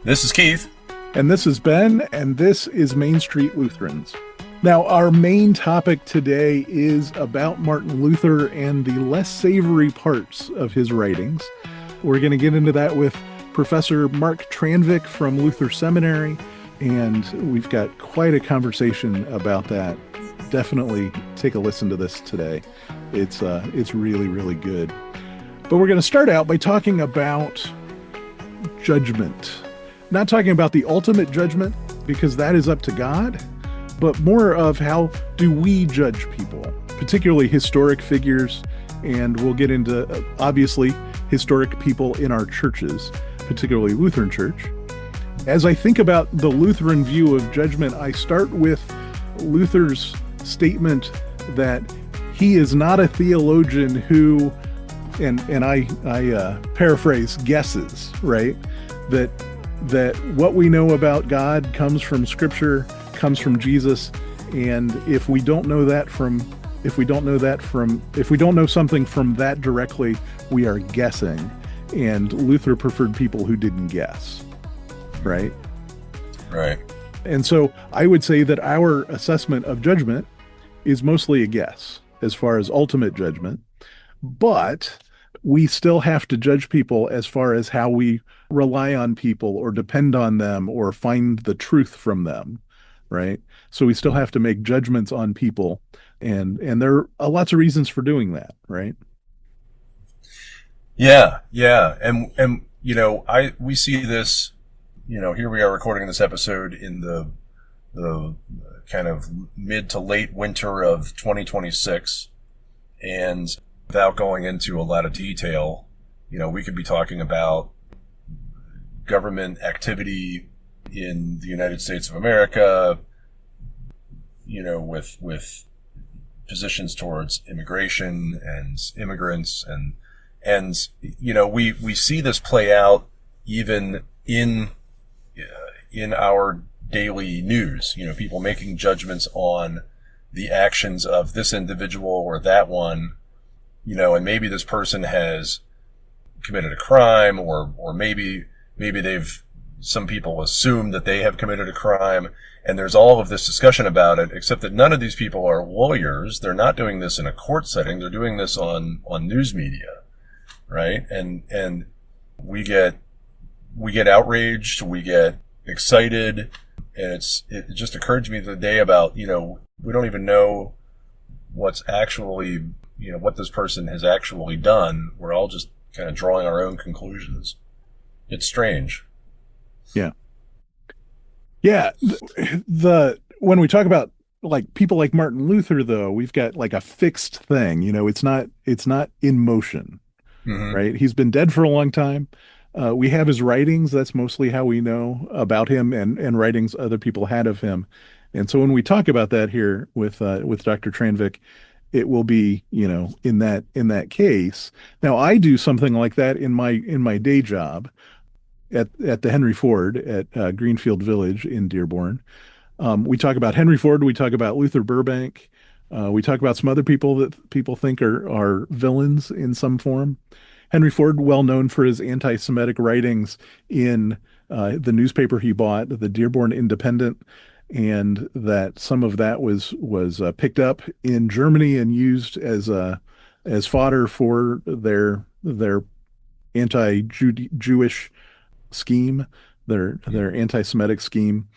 This is Keith. And this is Ben, and this is Main Street Lutherans. Now, our main topic today is about Martin Luther and the less savory parts of his writings. We're going to get into that with Professor Mark Tranvik from Luther Seminary, and we've got quite a conversation about that. Definitely take a listen to this today. It's really, really good. But we're going to start out by talking about judgment. Not talking about the ultimate judgment, because that is up to God, but more of how do we judge people, particularly historic figures, and we'll get into, obviously, historic people in our churches, particularly Lutheran Church. As I think about the Lutheran view of judgment, I start with Luther's statement that he is not a theologian who, and I paraphrase, guesses, right? That what we know about God comes from Scripture, comes from Jesus, and if we don't know something from that directly, we are guessing. And Luther preferred people who didn't guess, right? Right. And so I would say that our assessment of judgment is mostly a guess as far as ultimate judgment, but we still have to judge people as far as how we rely on people or depend on them or find the truth from them, right? So we still have to make judgments on people, and there are lots of reasons for doing that, right? Yeah, and we see this. Here we are recording this episode in the kind of mid to late winter of 2026, and without going into a lot of detail, we could be talking about government activity in the United States of America, with positions towards immigration and immigrants, and we see this play out even in our daily news. People making judgments on the actions of this individual or that one. And maybe this person has committed a crime, or maybe some people assume that they have committed a crime, and there's all of this discussion about it, except that none of these people are lawyers. They're not doing this in a court setting. They're doing this on news media, right? And we get outraged, we get excited, and it just occurred to me the other day about, we don't even know what's actually, what this person has actually done. We're all just kind of drawing our own conclusions. It's strange. Yeah. Yeah. When we talk about like people like Martin Luther, though, we've got like a fixed thing, it's not in motion, right? He's been dead for a long time. We have his writings. That's mostly how we know about him, and writings other people had of him. And so when we talk about that here with Dr. Tranvik, it will be, in that case. Now, I do something like that in my day job at the Henry Ford at Greenfield Village in Dearborn. We talk about Henry Ford. We talk about Luther Burbank. We talk about some other people that people think are villains in some form. Henry Ford, well known for his anti-Semitic writings in the newspaper he bought, the Dearborn Independent, and that some of that was picked up in Germany and used as fodder for their anti-Jewish scheme, their anti-Semitic scheme.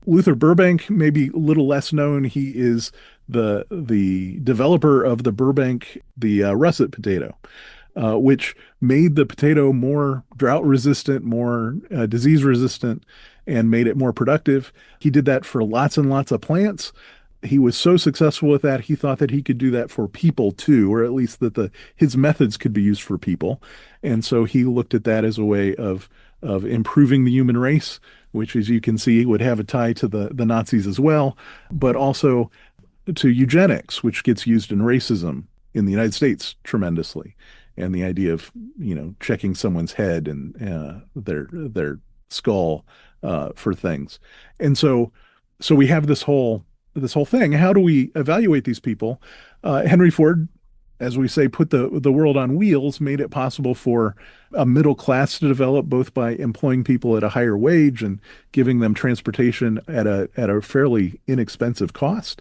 Luther Burbank, maybe a little less known. He is the developer of the Burbank, the russet potato, which made the potato more drought resistant, more disease resistant, and made it more productive. He did that for lots and lots of plants. He was so successful with that, he thought that he could do that for people too, or at least that his methods could be used for people. And so he looked at that as a way of improving the human race, which, as you can see, would have a tie to the Nazis as well, but also to eugenics, which gets used in racism in the United States tremendously. And the idea of, checking someone's head and their skull for things. And so we have this whole thing. How do we evaluate these people? Henry Ford as we say, put the world on wheels, made it possible for a middle class to develop, both by employing people at a higher wage and giving them transportation at a fairly inexpensive cost.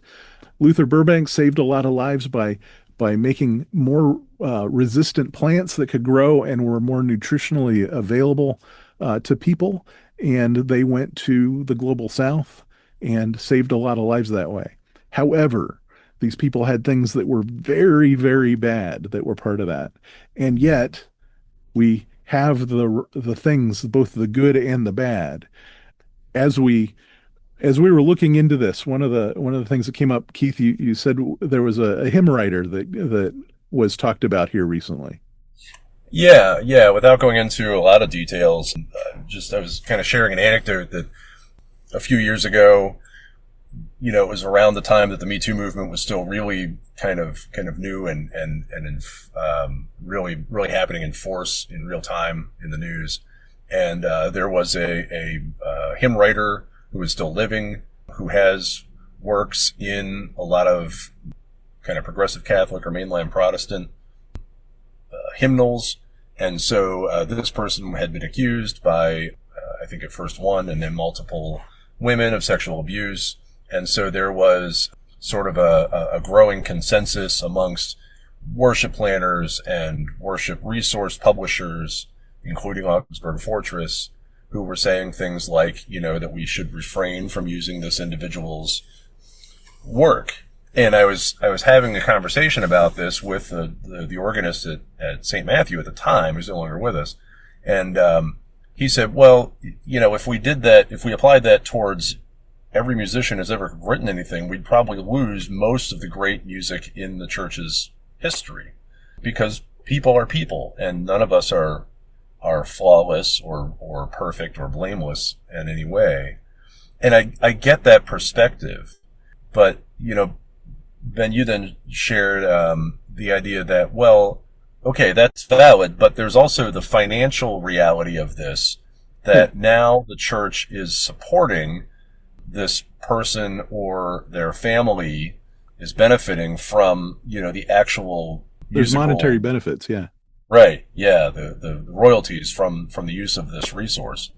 Luther Burbank saved a lot of lives by making more resistant plants that could grow and were more nutritionally available to people. And they went to the global south and saved a lot of lives that way. However, these people had things that were very, very bad that were part of that. And yet we have the things, both the good and the bad. As we were looking into this, one of the things that came up, Keith, you said there was a hymn writer that was talked about here recently. Yeah, yeah. Without going into a lot of details, just I was kind of sharing an anecdote that a few years ago, it was around the time that the Me Too movement was still really kind of new and really happening in force in real time in the news. And there was a hymn writer who is still living, who has works in a lot of kind of progressive Catholic or mainline Protestant hymnals. And so this person had been accused by, I think at first one and then multiple women of sexual abuse. And so there was sort of a growing consensus amongst worship planners and worship resource publishers, including Augsburg Fortress, who were saying things like, that we should refrain from using this individual's work. And I was having a conversation about this with the organist at St. Matthew at the time, who's no longer with us. And he said, well, if we did that, if we applied that towards every musician who's ever written anything, we'd probably lose most of the great music in the church's history, because people are people, and none of us are flawless or perfect or blameless in any way. And I get that perspective, but Ben, you then shared the idea that, well, okay, that's valid, but there's also the financial reality of this, that now the church is supporting this person or their family is benefiting from, the actual There's musical, monetary benefits, yeah. right. Yeah. The royalties from the use of this resource,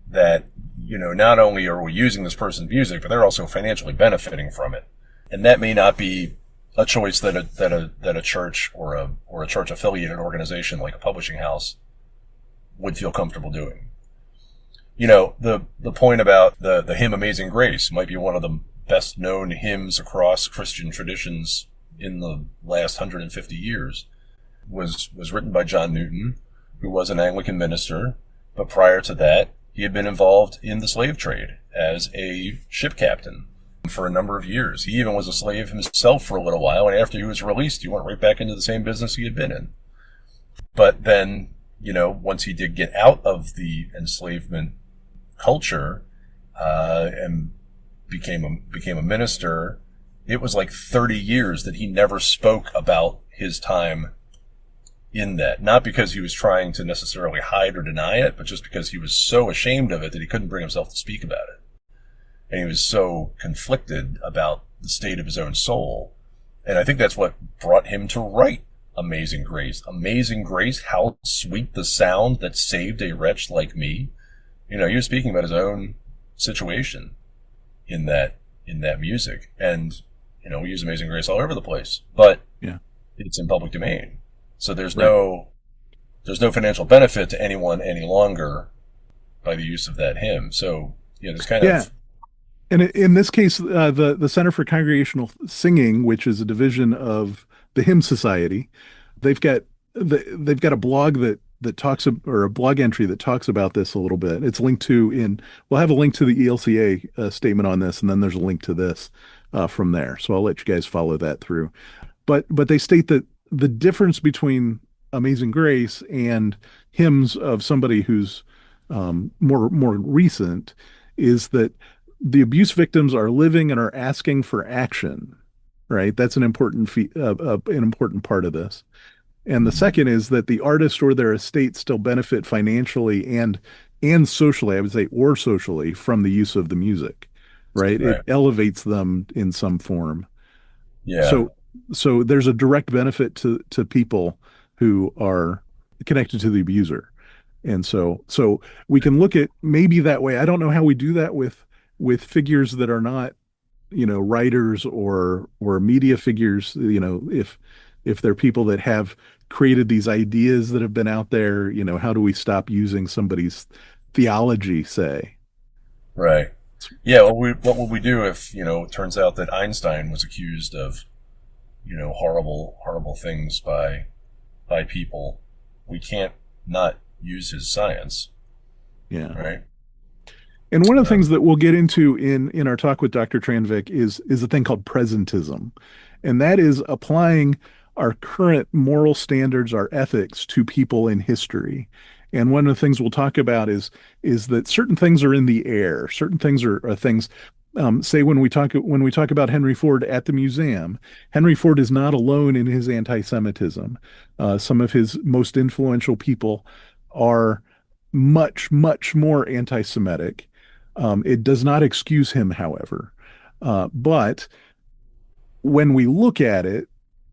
that, not only are we using this person's music, but they're also financially benefiting from it. And that may not be a choice that a church or a church affiliated organization like a publishing house would feel comfortable doing. The point about the hymn Amazing Grace might be one of the best known hymns across Christian traditions in the last 150 years, was written by John Newton, who was an Anglican minister, but prior to that, he had been involved in the slave trade as a ship captain for a number of years. He even was a slave himself for a little while, and after he was released, he went right back into the same business he had been in. But then, once he did get out of the enslavement culture and became a minister, it was like 30 years that he never spoke about his time in that. Not because he was trying to necessarily hide or deny it, but just because he was so ashamed of it that he couldn't bring himself to speak about it. And he was so conflicted about the state of his own soul. And I think that's what brought him to write Amazing Grace. Amazing Grace, how sweet the sound that saved a wretch like me. He was speaking about his own situation in that music. And, we use Amazing Grace all over the place, but Yeah. it's in public domain. So there's no financial benefit to anyone any longer by the use of that hymn. So, there's kind of, And in this case, the Center for Congregational Singing, which is a division of the Hymn Society, they've got a blog that talks, or a blog entry that talks about this a little bit. It's linked to we'll have a link to the ELCA statement on this, and then there's a link to this from there. So I'll let you guys follow that through. But they state that the difference between Amazing Grace and hymns of somebody who's more recent is that the abuse victims are living and are asking for action, right? That's an important an important part of this. And the second is that the artist or their estate still benefit financially and socially, I would say, or socially, from the use of the music, right? right. It elevates them in some form. Yeah. So So there's a direct benefit to people who are connected to the abuser. And so we can look at maybe that way. I don't know how we do that with figures that are not, writers or media figures, if they're people that have created these ideas that have been out there, how do we stop using somebody's theology, say? Right. Yeah. Well, what would we do if, it turns out that Einstein was accused of, horrible, horrible things by people? We can't not use his science, Yeah. right? And one of the Um, things that we'll get into in our talk with Dr. Tranvik is a thing called presentism. And that is applying our current moral standards, our ethics to people in history. And one of the things we'll talk about is that certain things are in the air. Certain things are things. Say when we talk about Henry Ford at the museum, Henry Ford is not alone in his anti-Semitism. Some of his most influential people are much, much more anti-Semitic. It does not excuse him, however. But when we look at it,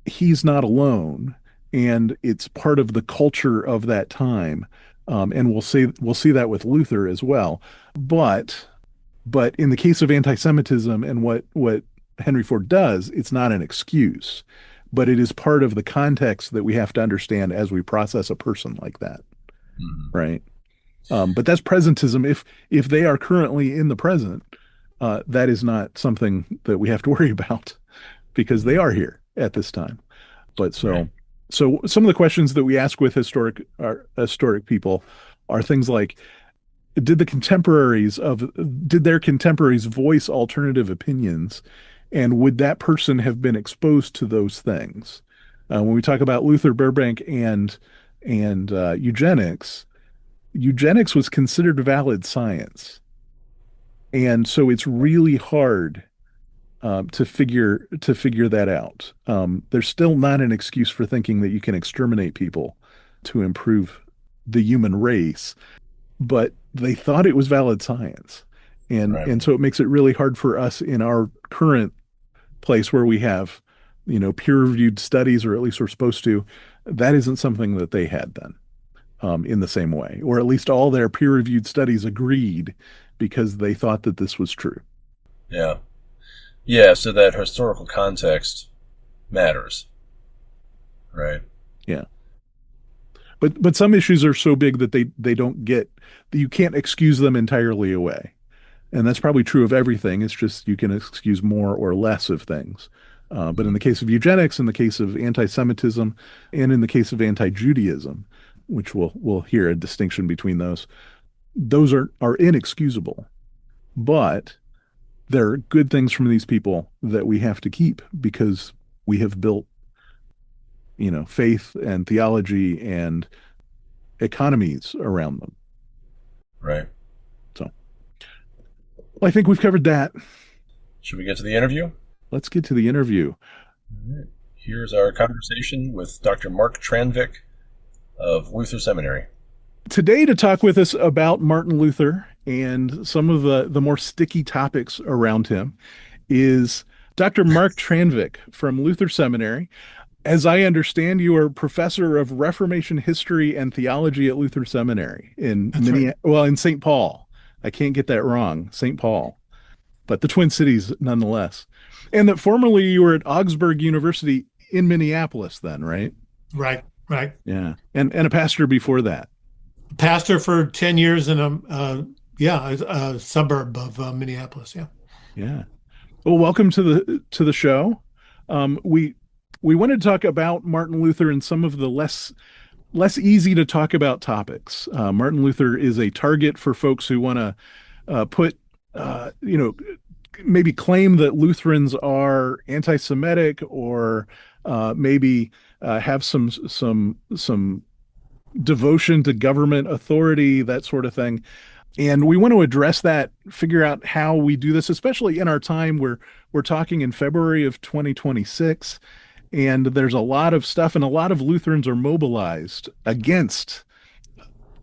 he's not alone, and it's part of the culture of that time. And we'll see that with Luther as well. But but in the case of anti-Semitism and what Henry Ford does, it's not an excuse, but it is part of the context that we have to understand as we process a person like that, mhm. right? But that's presentism. If they are currently in the present, that is not something that we have to worry about because they Mhm. are here at this time. But Right. so some of the questions that we ask with historic people are things like, did their contemporaries voice alternative opinions, and would that person have been exposed to those things? When we talk about Luther Burbank and eugenics was considered valid science, and so it's really hard to figure that out. There's still not an excuse for thinking that you can exterminate people to improve the human race, but they thought it was valid science, and Right. and so it makes it really hard for us in our current place where we have, peer-reviewed studies, or at least we're supposed to. That isn't something that they had then, in the same way, or at least all their peer-reviewed studies agreed because they thought that this was true. Yeah. Yeah. So that historical context matters, right? Yeah. But some issues are so big that they don't get you can't excuse them entirely away. And that's probably true of everything. It's just you can excuse more or less of things. But in Mhm. the case of eugenics, in the case of anti-Semitism, and in the case of anti-Judaism, which we'll hear a distinction between those are inexcusable. But there are good things from these people that we have to keep because we have built, faith and theology and economies around them. Right. So well, I think we've covered that. Should we get to the interview? Let's get to the interview. All right. Here's our conversation with Dr. Mark Tranvik of Luther Seminary. Today to talk with us about Martin Luther and some of the more sticky topics around him is Dr. Mark Tranvik from Luther Seminary. As I understand, you are professor of Reformation history and theology at Luther Seminary in That's right. in St. Paul. I can't get that wrong, St. Paul, but the Twin Cities nonetheless. And that formerly you were at Augsburg University in Minneapolis then, right? Right. Right. Yeah. And a pastor before that. Pastor for 10 years in a suburb of Minneapolis. Yeah. Yeah. Well, welcome to the show. We wanted to talk about Martin Luther and some of the less easy to talk about topics. Martin Luther is a target for folks who want to put, maybe claim that Lutherans are anti-Semitic, or maybe have some devotion to government authority, that sort of thing. And we want to address that, figure out how we do this, especially in our time where we're talking in February of 2026, and there's a lot of stuff, and a lot of Lutherans are mobilized against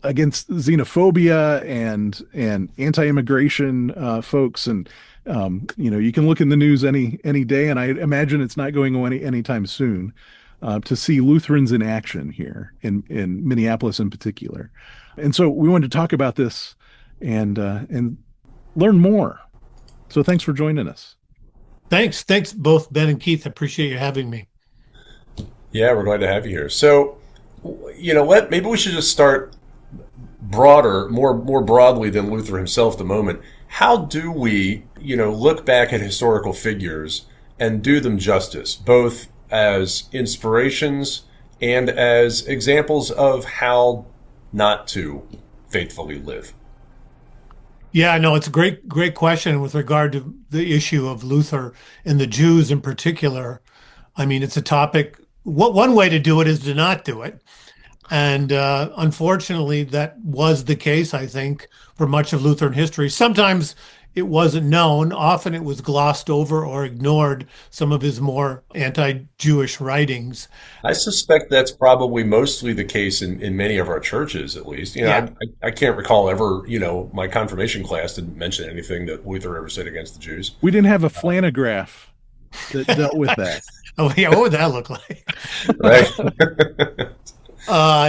against xenophobia and anti-immigration folks, and you can look in the news any day, and I imagine it's not going away anytime soon. To see Lutherans in action here in Minneapolis in particular, and so we wanted to talk about this and learn more. So thanks for joining us. Thanks both Ben and Keith. I appreciate you having me. Yeah, we're glad to have you here. So, maybe we should just start broader, more broadly than Luther himself at the moment. How do we, look back at historical figures and do them justice, both as inspirations and as examples of how not to faithfully live? Yeah, no, it's a great question with regard to the issue of Luther and the Jews in particular. I mean, it's a topic. One way to do it is to not do it. And unfortunately, that was the case, I think, for much of Lutheran history. Sometimes it wasn't known. Often it was glossed over or ignored, some of his more anti-Jewish writings. I suspect that's probably mostly the case in many of our churches, at least. Yeah. I can't recall ever, my confirmation class didn't mention anything that Luther ever said against the Jews. We didn't have a flannograph that dealt with that. Oh, yeah. What would that look like? Right.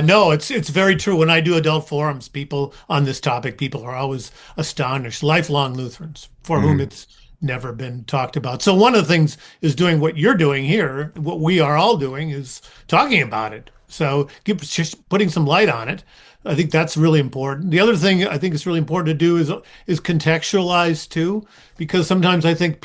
No, it's very true. When I do adult forums, people on this topic, people are always astonished. Lifelong Lutherans for whom it's never been talked about. So one of the things is doing what you're doing here. What we are all doing is talking about it. So just putting some light on it. I think that's really important. The other thing I think is really important to do is contextualize too, because sometimes I think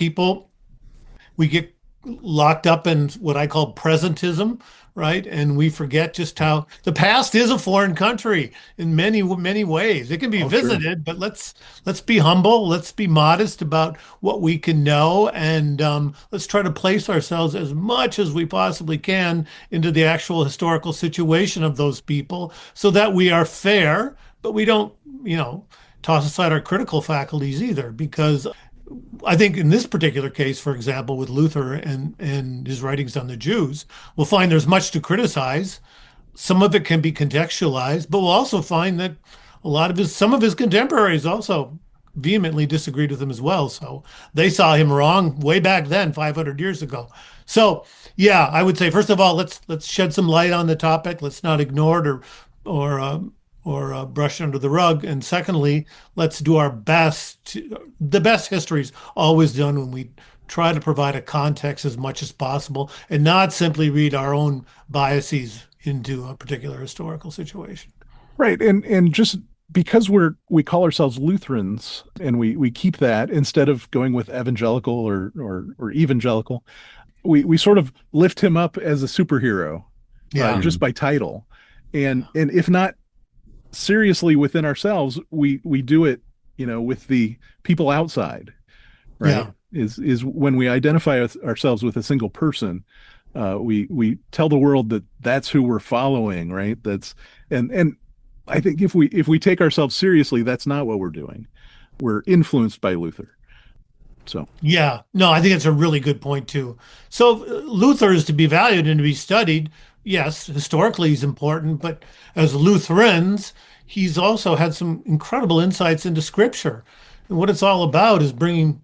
we get locked up in what I call presentism, right? And we forget just how the past is a foreign country in many, many ways. It can be visited, but let's be humble. Let's be modest about what we can know. And let's try to place ourselves as much as we possibly can into the actual historical situation of those people so that we are fair, but we don't, toss aside our critical faculties either, because I think in this particular case, for example, with Luther and his writings on the Jews, we'll find there's much to criticize. Some of it can be contextualized, but we'll also find that some of his contemporaries also vehemently disagreed with him as well. So they saw him wrong way back then, 500 years ago. So yeah, I would say, first of all, let's shed some light on the topic. Let's not ignore it or brush under the rug. And secondly, let's do our best. The best history is always done when we try to provide a context as much as possible and not simply read our own biases into a particular historical situation. Right. And just because we call ourselves Lutherans and we keep that instead of going with evangelical or evangelical, we sort of lift him up as a superhero, just by title. And if not seriously within ourselves, we do it, with the people outside, right? Is when we identify ourselves with a single person, we tell the world that that's who we're following, right? And I think if we take ourselves seriously, that's not what we're doing. We're influenced by Luther. So yeah, no, I think it's a really good point too. So Luther is to be valued and to be studied. Yes, historically he's important, but as Lutherans, he's also had some incredible insights into Scripture. And what it's all about is bringing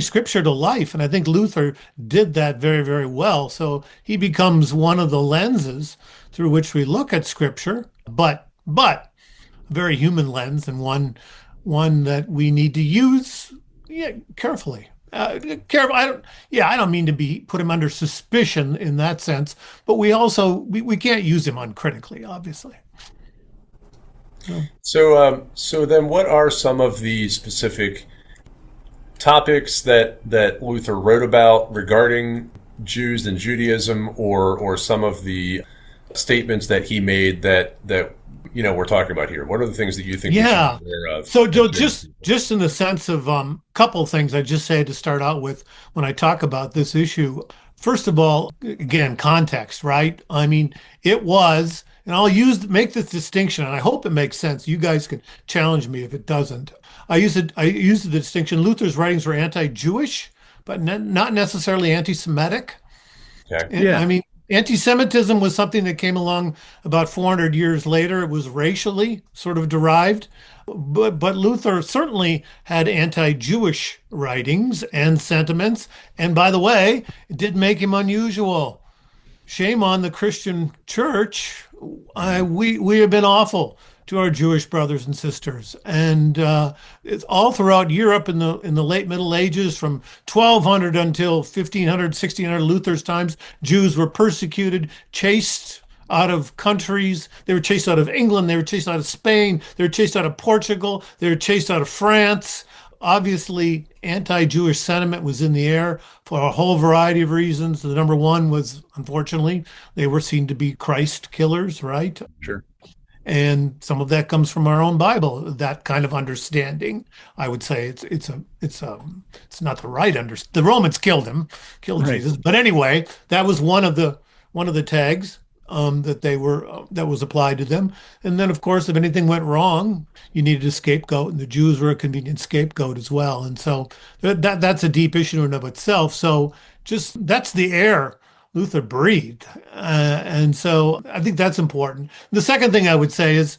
Scripture to life. And I think Luther did that very, very well. So he becomes one of the lenses through which we look at Scripture, but a very human lens, and one that we need to use carefully. Careful. I don't mean to put him under suspicion in that sense, but we can't use him uncritically, obviously. So then what are some of the specific topics that Luther wrote about regarding Jews and Judaism, or some of the statements that he made that we're talking about here? What are the things that you think we should be aware of? So just in the sense of couple things I just say to start out with when I talk about this issue. First of all, again, context, right? I mean, it was, and I'll make this distinction, and I hope it makes sense. You guys can challenge me if it doesn't. I use the distinction. Luther's writings were anti-Jewish, but not necessarily anti-Semitic. Okay. Yeah. I mean, Anti-Semitism was something that came along about 400 years later. It was racially sort of derived, but Luther certainly had anti-Jewish writings and sentiments. And by the way, it did make him unusual. Shame on the Christian church. We have been awful to our Jewish brothers and sisters, and it's all throughout Europe in the late Middle Ages, from 1200 until 1500, 1600, Luther's times. Jews were persecuted, chased out of countries. They were chased out of England. They were chased out of Spain. They were chased out of Portugal. They were chased out of France. Obviously, anti-Jewish sentiment was in the air for a whole variety of reasons. The number one was, unfortunately, they were seen to be Christ killers, right? Sure. And some of that comes from our own Bible. That kind of understanding, I would say, it's not the right The Romans killed Right. Jesus. But anyway, that was one of the tags that was applied to them. And then, of course, if anything went wrong, you needed a scapegoat, and the Jews were a convenient scapegoat as well. And so that's a deep issue in and of itself. So just that's the air Luther breathed. And so I think that's important. The second thing I would say is,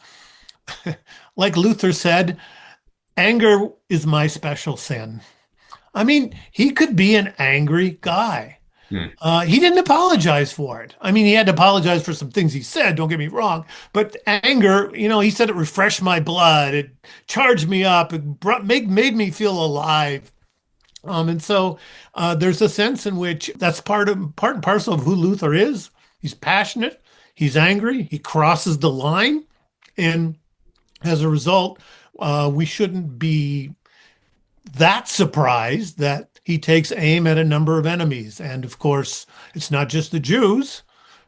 like Luther said, anger is my special sin. I mean, he could be an angry guy. He didn't apologize for it. I mean, he had to apologize for some things he said, don't get me wrong. But anger, he said it refreshed my blood. It charged me up. It made me feel alive. And so there's a sense in which that's part and parcel of who Luther is. He's passionate. He's angry. He crosses the line. And as a result, we shouldn't be that surprised that he takes aim at a number of enemies. And of course, it's not just the Jews.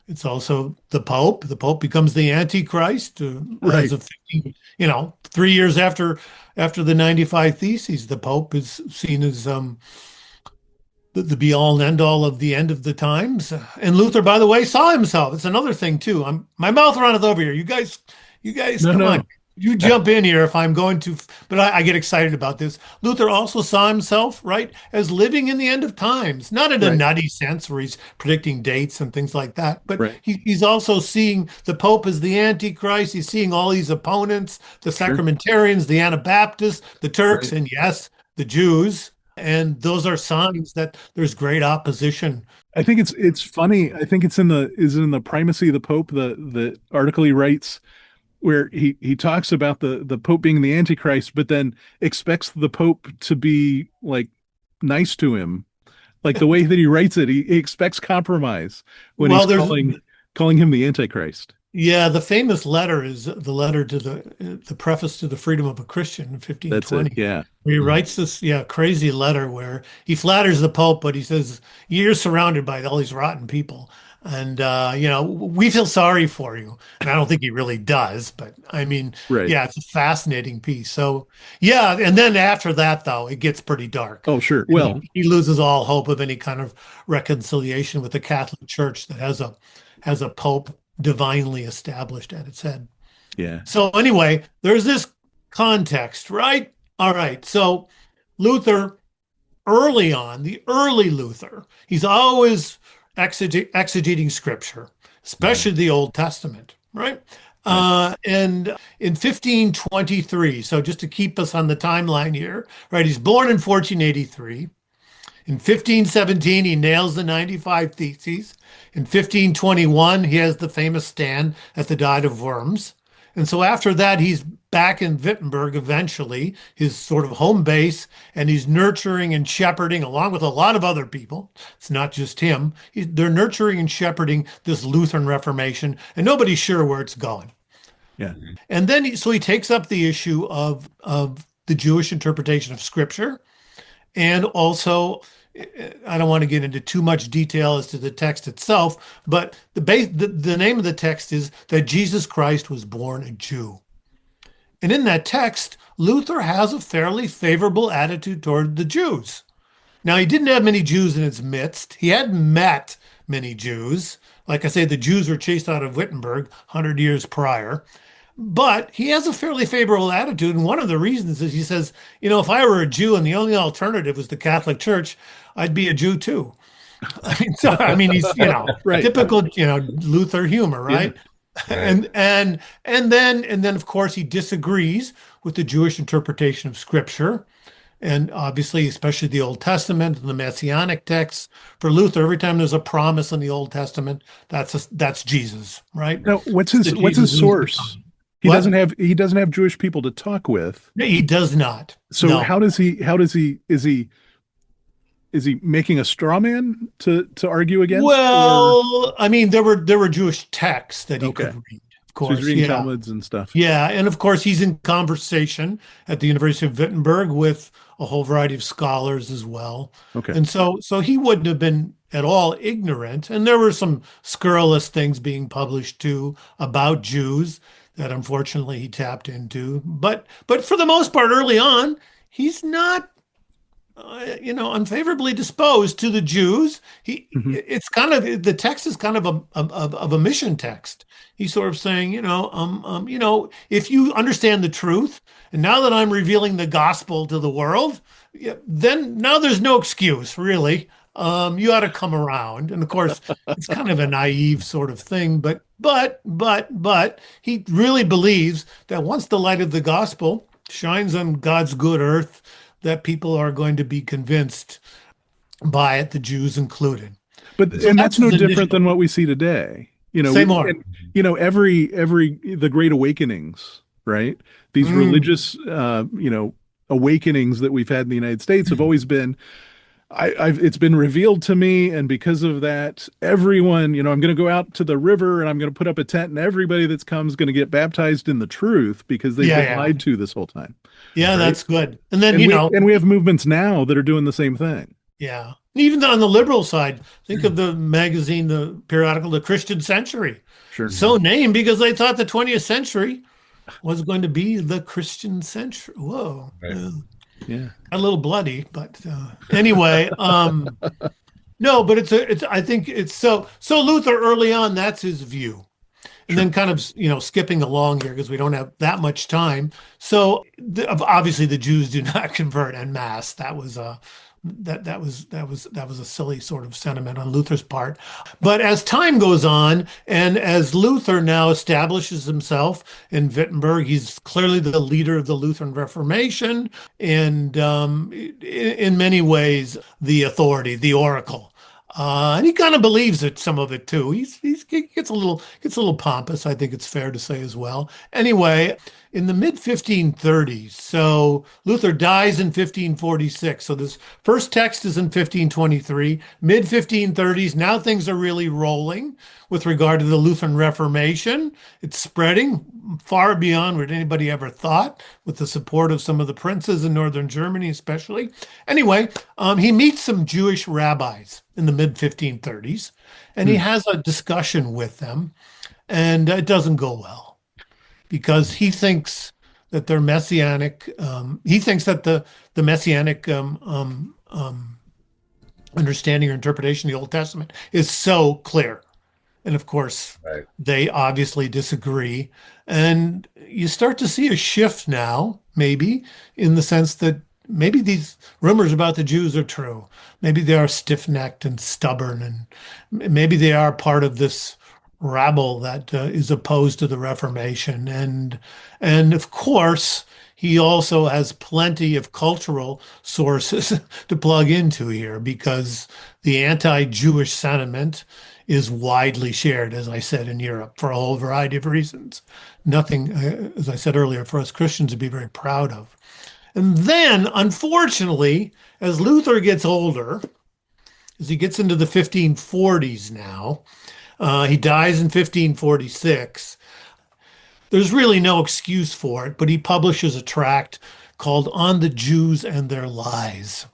It's also the Pope. The Pope becomes the Antichrist Right. as of 3 years after the 95 Theses. The Pope is seen as the be all and end all of the end of the times. And Luther, by the way, saw himself. It's another thing too. My mouth runneth over here. You guys, No, come no. on. You jump in here if I'm going to, but I get excited about this. Luther also saw himself, right, as living in the end of times, not in a Right. nutty sense where he's predicting dates and things like that, but Right. he's also seeing the Pope as the Antichrist. He's seeing all these opponents, the Sure. Sacramentarians, the Anabaptists, the Turks, Right. and yes, the Jews. And those are signs that there's great opposition. I think it's funny. I think it's in the Primacy of the Pope, the article he writes, where he talks about the Pope being the Antichrist, but then expects the Pope to be like nice to him. Like the way that he writes it, he expects compromise when Well, he's there's calling him the Antichrist. Yeah, the famous letter is the letter to the preface to the Freedom of a Christian in That's it. 1520. Yeah. Where he writes this, crazy letter where he flatters the Pope, but he says, "You're surrounded by all these rotten people, and we feel sorry for you." And I don't think he really does, but I mean, Right. yeah, it's a fascinating piece. So, yeah, and then after that, though, it gets pretty dark. Oh, sure. And Well, he loses all hope of any kind of reconciliation with the Catholic Church that has a Pope divinely established at its head. yeah. So anyway, there's this context, right? All right. So Luther, early on, the early Luther, he's always exegeting scripture, especially the Old Testament, right? And in 1523, so just to keep us on the timeline here, right? He's born in 1483. In 1517, he nails the 95 Theses. In 1521, he has the famous stand at the Diet of Worms. And so after that, he's back in Wittenberg eventually, his sort of home base, and he's nurturing and shepherding along with a lot of other people. It's not just him. They're nurturing and shepherding this Lutheran Reformation, and nobody's sure where it's going. Yeah. And then he takes up the issue of the Jewish interpretation of Scripture. And also, I don't want to get into too much detail as to the text itself, but the name of the text is that Jesus Christ was born a Jew. And in that text, Luther has a fairly favorable attitude toward the Jews. Now, he didn't have many Jews in his midst. He hadn't met many Jews. Like I say, the Jews were chased out of Wittenberg 100 years prior. But he has a fairly favorable attitude. And one of the reasons is he says, if I were a Jew and the only alternative was the Catholic Church, I'd be a Jew too. I mean, he's, Right. typical, Luther humor, Yeah. right? Right. And then of course he disagrees with the Jewish interpretation of Scripture. And obviously, especially the Old Testament and the Messianic texts, for Luther, every time there's a promise in the Old Testament, that's Jesus, right? Now, It's the what's Jesus his who's to source? come. He doesn't What? have he doesn't have Jewish people to talk with. He does not. So No. how does he is he making a straw man to argue against, or Well, I mean, there were Jewish texts that he okay? could read, of So he's course. reading Yeah. Talmuds and stuff. Yeah, and of course he's in conversation at the University of Wittenberg with a whole variety of scholars as well. Okay. And so he wouldn't have been at all ignorant. And there were some scurrilous things being published too about Jews that unfortunately he tapped into. But for the most part, early on, he's not unfavorably disposed to the Jews. Hmm. It's kind of the text is kind of a mission text. He's sort of saying, if you understand the truth, and now that I'm revealing the gospel to the world, yeah, then now there's no excuse, really. You ought to come around. And of course, it's kind of a naive sort of thing, but he really believes that once the light of the gospel shines on God's good earth, that people are going to be convinced by it, the Jews included. But So and that's that's no his different initial. than what we see today. Say more. And, every the Great Awakenings, right? These Mm, religious, awakenings that we've had in the United States have always been. I've it's been revealed to me, and because of that, everyone, I'm going to go out to the river and I'm going to put up a tent, and everybody that's come is going to get baptized in the truth because they've yeah, been yeah, lied to this whole time, yeah. right? That's good. And then And we have movements now that are doing the same thing. yeah. And even on the liberal side, think of the magazine, the periodical, The Christian Century. Sure. So named because they thought the 20th century was going to be the Christian century. Whoa. Right. Yeah. Yeah. A little bloody, but anyway, no, but I think it's so Luther early on, that's his view. And Sure. then kind of, skipping along here because we don't have that much time. So obviously the Jews do not convert en masse. That was a silly sort of sentiment on Luther's part. But as time goes on, and as Luther now establishes himself in Wittenberg, he's clearly the leader of the Lutheran Reformation, and in many ways the authority, the oracle. And he kind of believes it, some of it too. He gets a little pompous, I think it's fair to say as well. Anyway, in the mid 1530s, so Luther dies in 1546. So this first text is in 1523, mid 1530s. Now things are really rolling with regard to the Lutheran Reformation. It's spreading far beyond what anybody ever thought, with the support of some of the princes in northern Germany, especially. Anyway, he meets some Jewish rabbis in the mid 1530s, and he Hmm. has a discussion with them, and it doesn't go well because he thinks that they're messianic. He thinks that the messianic understanding or interpretation of the Old Testament is so clear. And of course, Right. they obviously disagree. And you start to see a shift now, maybe, in the sense that maybe these rumors about the Jews are true. Maybe they are stiff-necked and stubborn, and maybe they are part of this rabble that is opposed to the Reformation. And of course, he also has plenty of cultural sources to plug into here because the anti-Jewish sentiment is widely shared, as I said, in Europe for a whole variety of reasons. Nothing, as I said earlier, for us Christians to be very proud of. And then, unfortunately, as Luther gets older, as he gets into the 1540s now, he dies in 1546. There's really no excuse for it, but he publishes a tract called On the Jews and Their Lies.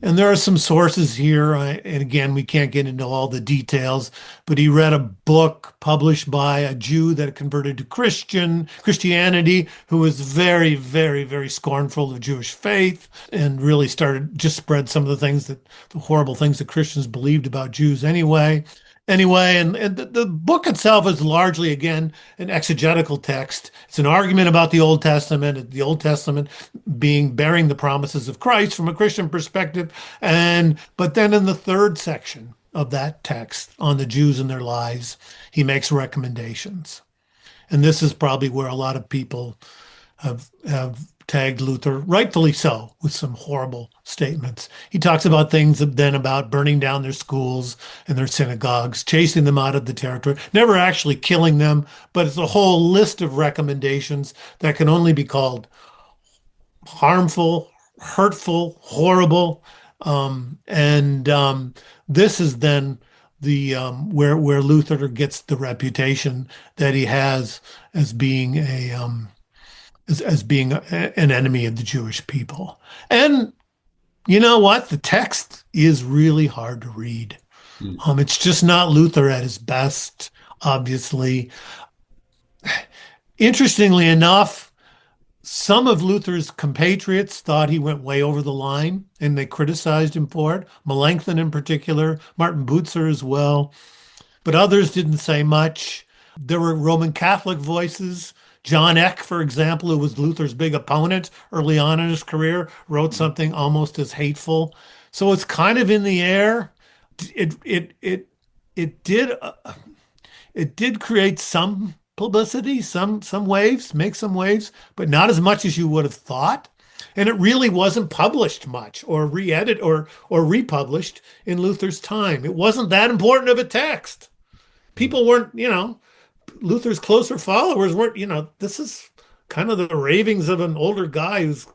And there are some sources here, and again, we can't get into all the details, but he read a book published by a Jew that converted to Christianity, who was very, very, very scornful of Jewish faith, and really started just spread some of the horrible things that Christians believed about Jews anyway. Anyway, and the book itself is largely, again, an exegetical text. It's an argument about the Old Testament being bearing the promises of Christ from a Christian perspective. But then in the third section of that text on the Jews and their lies, he makes recommendations. And this is probably where a lot of people have tagged Luther, rightfully so, with some horrible statements. He talks about things then about burning down their schools and their synagogues, chasing them out of the territory, never actually killing them, but it's a whole list of recommendations that can only be called harmful, hurtful, horrible. This is then the where Luther gets the reputation that he has as being an enemy of the Jewish people. And you know what? The text is really hard to read. It's just not Luther at his best, obviously. Interestingly enough, some of Luther's compatriots thought he went way over the line, and they criticized him for it. Melanchthon in particular, Martin Bucer as well. But others didn't say much. There were Roman Catholic voices. John Eck, for example, who was Luther's big opponent early on in his career, wrote something almost as hateful. So it's kind of in the air. It did create some publicity, some waves, make some waves, but not as much as you would have thought. And it really wasn't published much or re-edited or republished in Luther's time. It wasn't that important of a text. People weren't, Luther's closer followers weren't, this is kind of the ravings of an older guy who's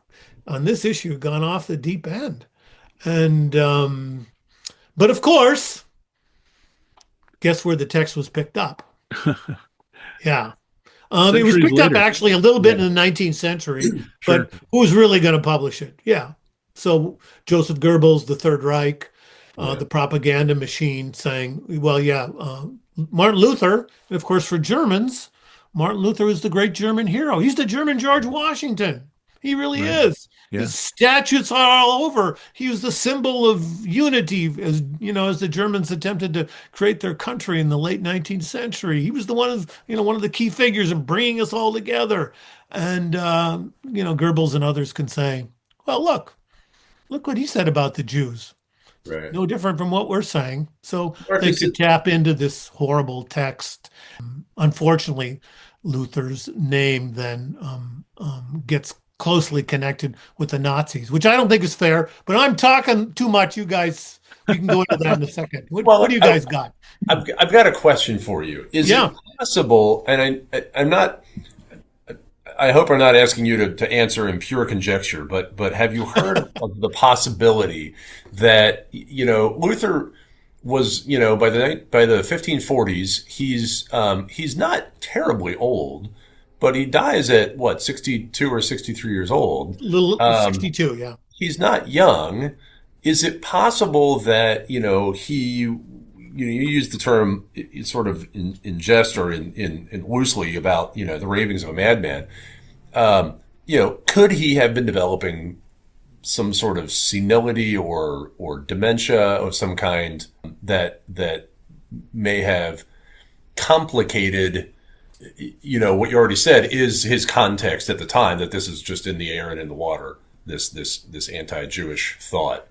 on this issue gone off the deep end. And, but of course, guess where the text was picked up? Yeah. It was picked up actually a little bit in the 19th century, Sure. but who's really going to publish it? Yeah. So Joseph Goebbels, the Third Reich, the propaganda machine saying, well, Martin Luther, and of course for Germans, Martin Luther was the great German hero. He's the German George Washington. He really is. Yeah. His statues are all over. He was the symbol of unity as the Germans attempted to create their country in the late 19th century. He was the one of the key figures in bringing us all together. And, Goebbels and others can say, well, look what he said about the Jews. Right. No different from what we're saying. So Mark, they could tap into this horrible text. Unfortunately, Luther's name then gets closely connected with the Nazis, which I don't think is fair, but I'm talking too much. You guys, we can go into that in a second. What do you guys got? I've got a question for you. Is it possible, and I'm not, I hope I'm not asking you to answer in pure conjecture, but have you heard of the possibility that, Luther was, by the 1540s, he's not terribly old, but he dies at what, 62 or 63 years old. 62, yeah. He's not young. Is it possible that, he, you use the term sort of in jest or in loosely about, the ravings of a madman. Could he have been developing some sort of senility or dementia of some kind that may have complicated, what you already said is his context at the time, that this is just in the air and in the water, this anti-Jewish thought.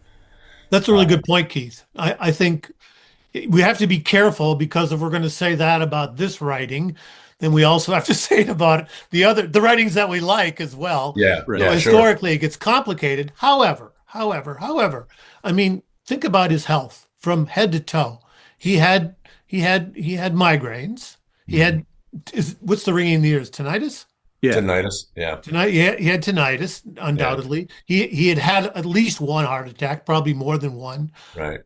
That's a really good point, Keith. I think we have to be careful, because if we're going to say that about this writing, then we also have to say it about the writings that we like as well. Yeah, right. Yeah, historically, it gets complicated. However, I mean, think about his health from head to toe. He had migraines. He had what's the ringing in the ears? Tinnitus. Yeah. Tinnitus. Yeah. He had tinnitus, undoubtedly. Yeah. He had at least one heart attack, probably more than one. Right.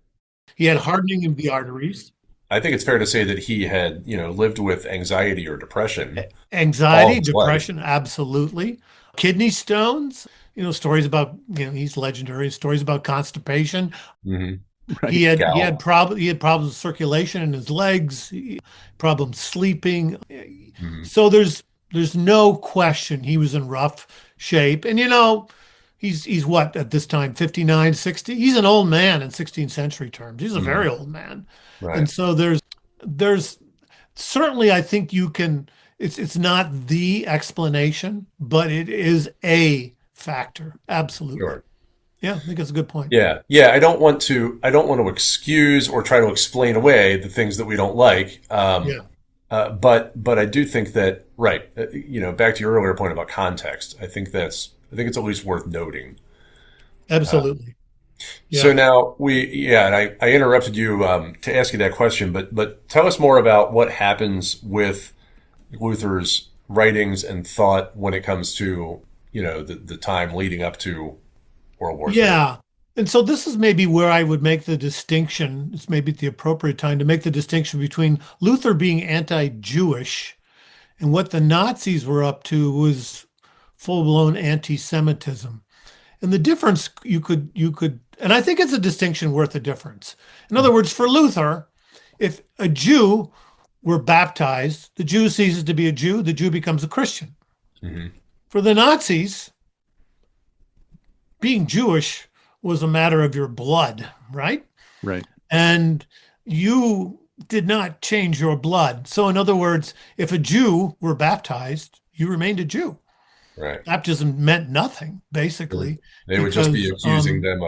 He had hardening of the arteries. I think it's fair to say that he had, lived with anxiety or depression. Anxiety, depression, absolutely. Kidney stones, stories about, he's legendary, stories about constipation. Mm-hmm. Right. He had problems with circulation in his legs, problems sleeping. Mm-hmm. So there's no question he was in rough shape. And he's what at this time, 59, 60? He's an old man in 16th century terms. He's a very old man. Right. And so there's there's certainly, I think you can, it's not the explanation, but it is a factor. Absolutely. Sure. Yeah, I think that's a good point. Yeah. Yeah. I don't want to excuse or try to explain away the things that we don't like. Yeah, But I do think that, right. Back to your earlier point about context, I think it's at least worth noting. absolutely. So Yeah. now and I interrupted you to ask you that question, but tell us more about what happens with Luther's writings and thought when it comes to, the time leading up to World War III. Yeah. And so this is maybe where I would make the distinction. It's maybe the appropriate time to make the distinction between Luther being anti-Jewish and what the Nazis were up to was full-blown anti-Semitism. And the difference and I think it's a distinction worth a difference. In other words, for Luther, if a Jew were baptized, the Jew ceases to be a Jew, the Jew becomes a Christian. Hmm. For the Nazis, being Jewish was a matter of your blood, right? Right. And you did not change your blood. So, in other words, if a Jew were baptized, you remained a Jew. Right. Baptism meant nothing, basically, They would just be because accusing them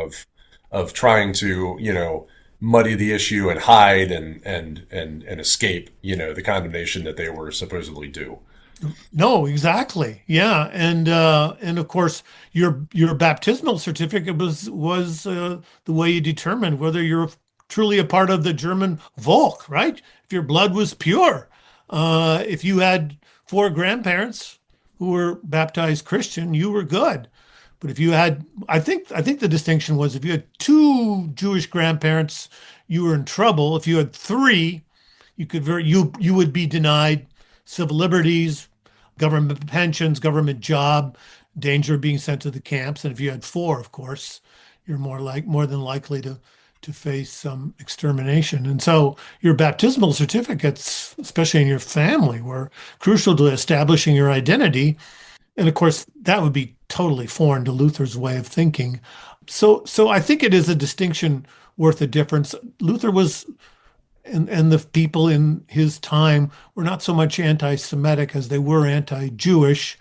of trying to, muddy the issue and hide and escape, the condemnation that they were supposedly due. no, exactly, yeah, and of course, your baptismal certificate was the way you determined whether you're truly a part of the German Volk, right? If your blood was pure, if you had four grandparents who were baptized Christian, you were good. But if you had, I think the distinction was if you had two Jewish grandparents, you were in trouble. If you had three, you would be denied civil liberties, government pensions, government job, danger of being sent to the camps. And if you had four, of course, you're more than likely to face some extermination. And so your baptismal certificates, especially in your family, were crucial to establishing your identity. And of course, that would be totally foreign to Luther's way of thinking. So I think it is a distinction worth a difference. Luther was, and the people in his time were not so much anti-Semitic as they were anti-Jewish.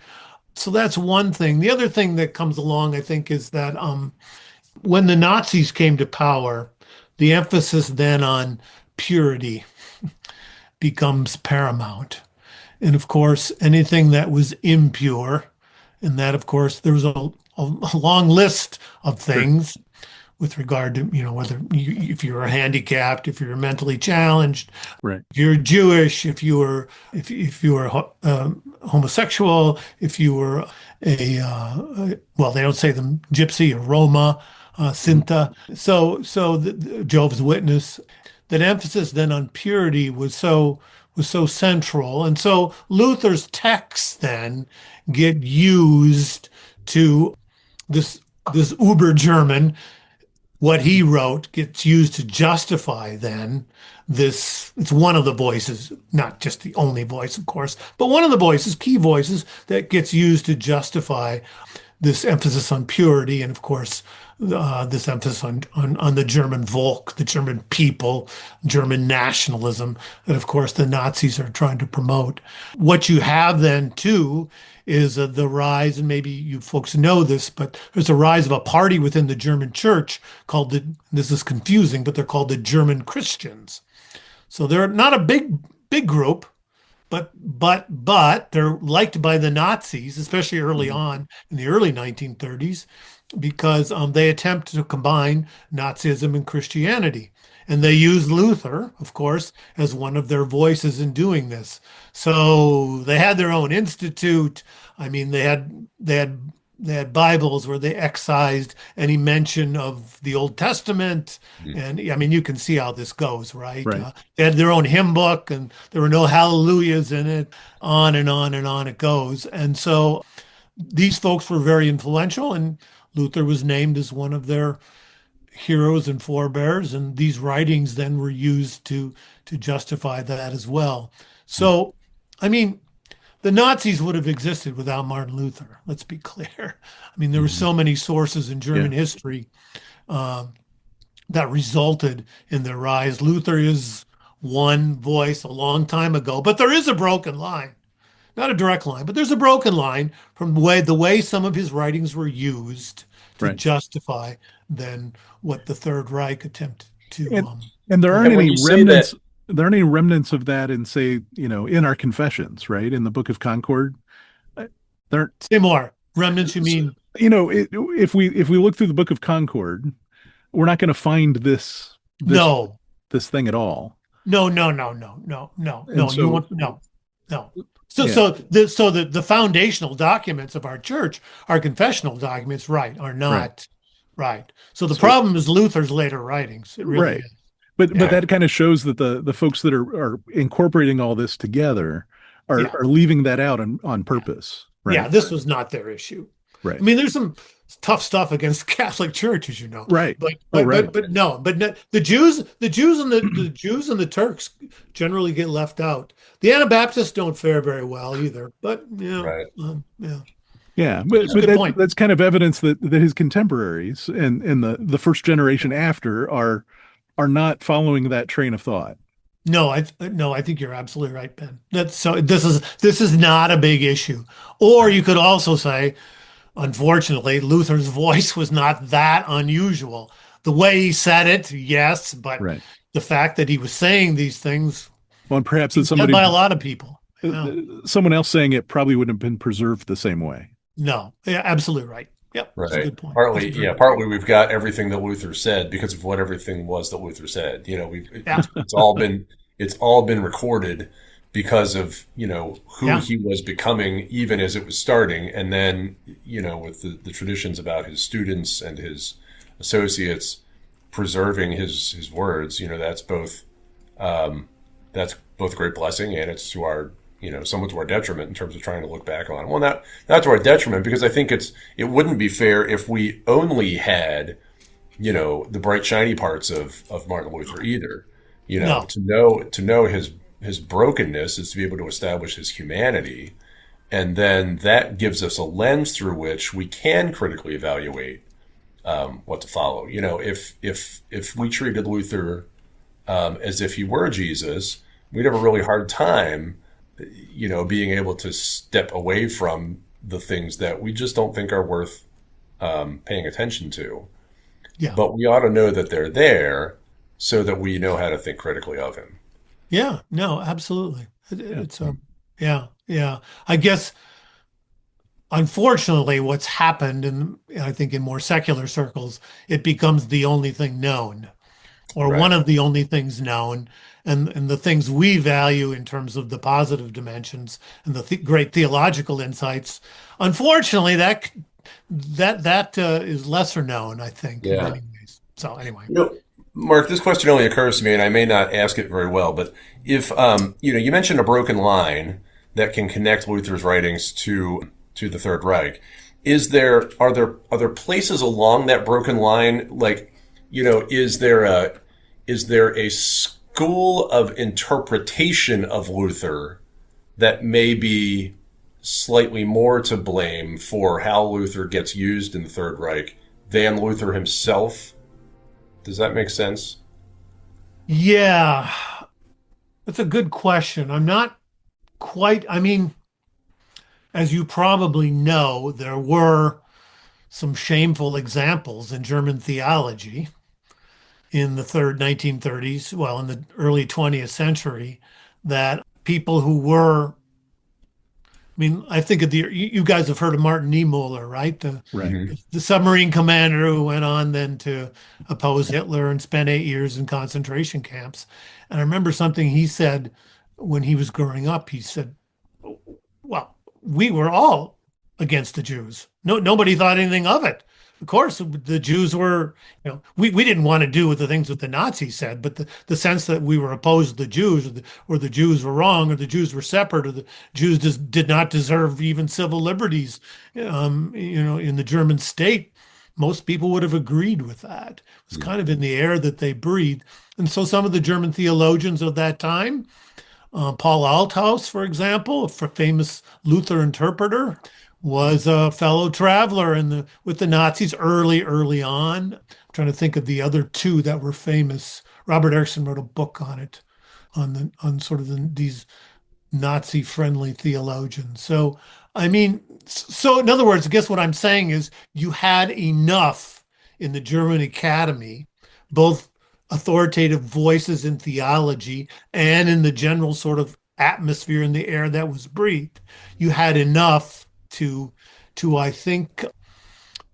So that's one thing. The other thing that comes along, I think, is that when the Nazis came to power, the emphasis then on purity becomes paramount. And of course, anything that was impure, and that, of course, there was a long list of things with regard to, if you were handicapped, if you were mentally challenged, Right. if you're Jewish, if you were homosexual, if you were well, they don't say them gypsy or Roma, Sinta. So the Jehovah's Witness, that emphasis then on purity was so central, and so Luther's texts then get used to this Uber German, what he wrote gets used to justify then this. It's one of the voices, not just the only voice, of course, but one of the voices, key voices, that gets used to justify this emphasis on purity, and of course, this emphasis on the German Volk, the German people, German nationalism, that of course the Nazis are trying to promote. What you have then too is the rise, and maybe you folks know this, but there's a rise of a party within the German church called this is confusing, but they're called the German Christians. So they're not a big group, but they're liked by the Nazis, especially early on in the early 1930s, because they attempt to combine Nazism and Christianity. And they use Luther, of course, as one of their voices in doing this. So they had their own institute. I mean, they had Bibles where they excised any mention of the Old Testament. And I mean, you can see how this goes, right? Right. They had their own hymn book and there were no hallelujahs in it. On and on and on it goes. And so these folks were very influential, and Luther was named as one of their heroes and forebears. And these writings then were used to justify that as well. So, I mean, the Nazis would have existed without Martin Luther. Let's be clear. I mean, there were so many sources in German history that resulted in their rise. Luther is one voice a long time ago, but there is a broken line. Not a direct line, but there's a broken line from the way some of his writings were used to Right. justify then what the Third Reich attempted to And and there aren't And when any you say remnants that, there aren't any remnants of that in, say, in our confessions, right? In the Book of Concord. Uh, There say more. Remnants, you mean? if we look through the Book of Concord, we're not going to find this No, this thing at all. no, no, no, no, no, no, And no. You so want no, no. So yeah, the foundational documents of our church, our confessional documents, right, are right. not right. So the So problem is Luther's later writings. It really right. is. But Yeah, that kind of shows that the folks that are incorporating all this together are yeah, are leaving that out on yeah. purpose, Yeah, right? this was not their issue. I Right. mean, there's some tough stuff against the Catholic Church, as you know, Right. but Oh, but right. but but no, but no, the Jews and the Turks generally get left out. The Anabaptists don't fare very well either. But right? yeah, Yeah, that's a but good point. that's kind of evidence that his contemporaries and the first generation after are not following that train of thought. No, I think you're absolutely right, Ben. That's so. This is not a big issue. Or you could also say, unfortunately, Luther's voice was not that unusual. The way he said it, yes, but Right. the fact that he was saying these things Well, and perhaps that being said by a lot of people. Yeah. someone else saying it probably wouldn't have been preserved the same way. No, yeah, absolutely right. Yep, that's a Right. good point. That's a Partly, very yeah, good point. partly we've got everything that Luther said because of what everything was that Luther said. Yeah, It's all been recorded because of, who yeah, he was becoming even as it was starting. And then, with the traditions about his students and his associates preserving his words, that's both a great blessing, and it's to our, somewhat to our detriment in terms of trying to look back on it. Well, not to our detriment, because I think it wouldn't be fair if we only had, the bright shiny parts of Martin Luther either. no, To know his brokenness is to be able to establish his humanity, and then that gives us a lens through which we can critically evaluate what to follow. If we treated Luther as if he were Jesus, we'd have a really hard time, being able to step away from the things that we just don't think are worth paying attention to. yeah, But we ought to know that they're there so that we know how to think critically of him. yeah, no, absolutely. Yeah. It's yeah, yeah. I guess unfortunately, what's happened, and I think in more secular circles, it becomes the only thing known, or Right. one of the only things known, and the things we value in terms of the positive dimensions and the great theological insights. Unfortunately, that is lesser known, I think, in Yeah. many ways. So anyway, Mark, this question only occurs to me, and I may not ask it very well, but if you mentioned a broken line that can connect Luther's writings to the Third Reich. Are there places along that broken line, like, is there a school of interpretation of Luther that may be slightly more to blame for how Luther gets used in the Third Reich than Luther himself? Does that make sense? yeah, that's a good question. I'm not quite, I mean, as you probably know, there were some shameful examples in German theology in the 1930s, well, in the early 20th century, that people who were, I mean, I think of you guys have heard of Martin Niemöller, right? The, Right. Hmm. the submarine commander who went on then to oppose Hitler and spent 8 years in concentration camps. And I remember something he said when he was growing up. He said, well, we were all against the Jews. No, nobody thought anything of it. Of course, the Jews were, we didn't want to do the things that the Nazis said, but the sense that we were opposed to the Jews, or the Jews were wrong, or the Jews were separate, or the Jews did not deserve even civil liberties, in the German state, most people would have agreed with that. It was kind of in the air that they breathed. And so some of the German theologians of that time, Paul Althaus, for example, a famous Luther interpreter, was a fellow traveler with the Nazis early on. I'm trying to think of the other two that were famous. Robert Erickson wrote a book on it. on sort of these Nazi-friendly theologians. So, I mean, so in other words, I guess what I'm saying is you had enough in the German Academy, both authoritative voices in theology and in the general sort of atmosphere in the air that was breathed. You had enough to I think,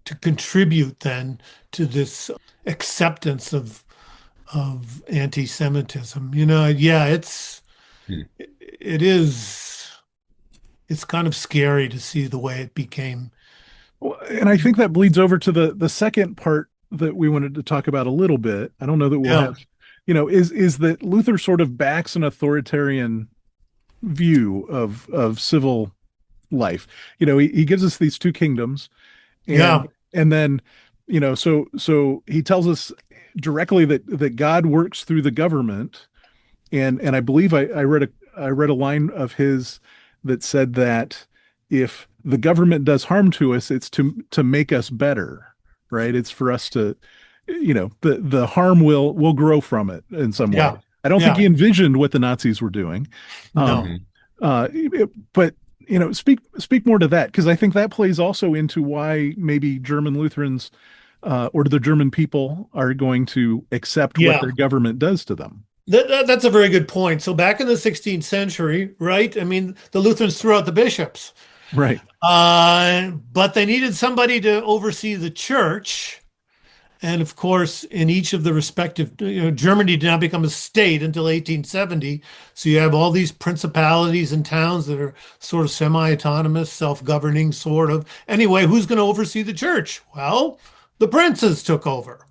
to contribute then to this acceptance of anti-Semitism. Yeah, Hmm. it is it's kind of scary to see the way it became. Well, and I think that bleeds over to the second part that we wanted to talk about a little bit. I don't know that we'll Yeah, have, is that Luther sort of backs an authoritarian view of civil life. He gives us these two kingdoms, yeah, and then, so he tells us directly that God works through the government, and I believe I read a line of his that said that if the government does harm to us, it's to make us better, right? It's for us to, the harm will grow from it in some way. yeah, I don't think he yeah. envisioned what the Nazis were doing. No. Mhm. But speak more to that, because I think that plays also into why maybe German Lutherans or the German people are going to accept what Yeah. their government does to them. That's a very good point. So back in the 16th century, right? I mean, the Lutherans threw out the bishops, Right. but they needed somebody to oversee the church. And of course, in each of the respective, Germany did not become a state until 1870. So you have all these principalities and towns that are sort of semi-autonomous, self-governing, sort of. Anyway, who's going to oversee the church? Well, the princes took over.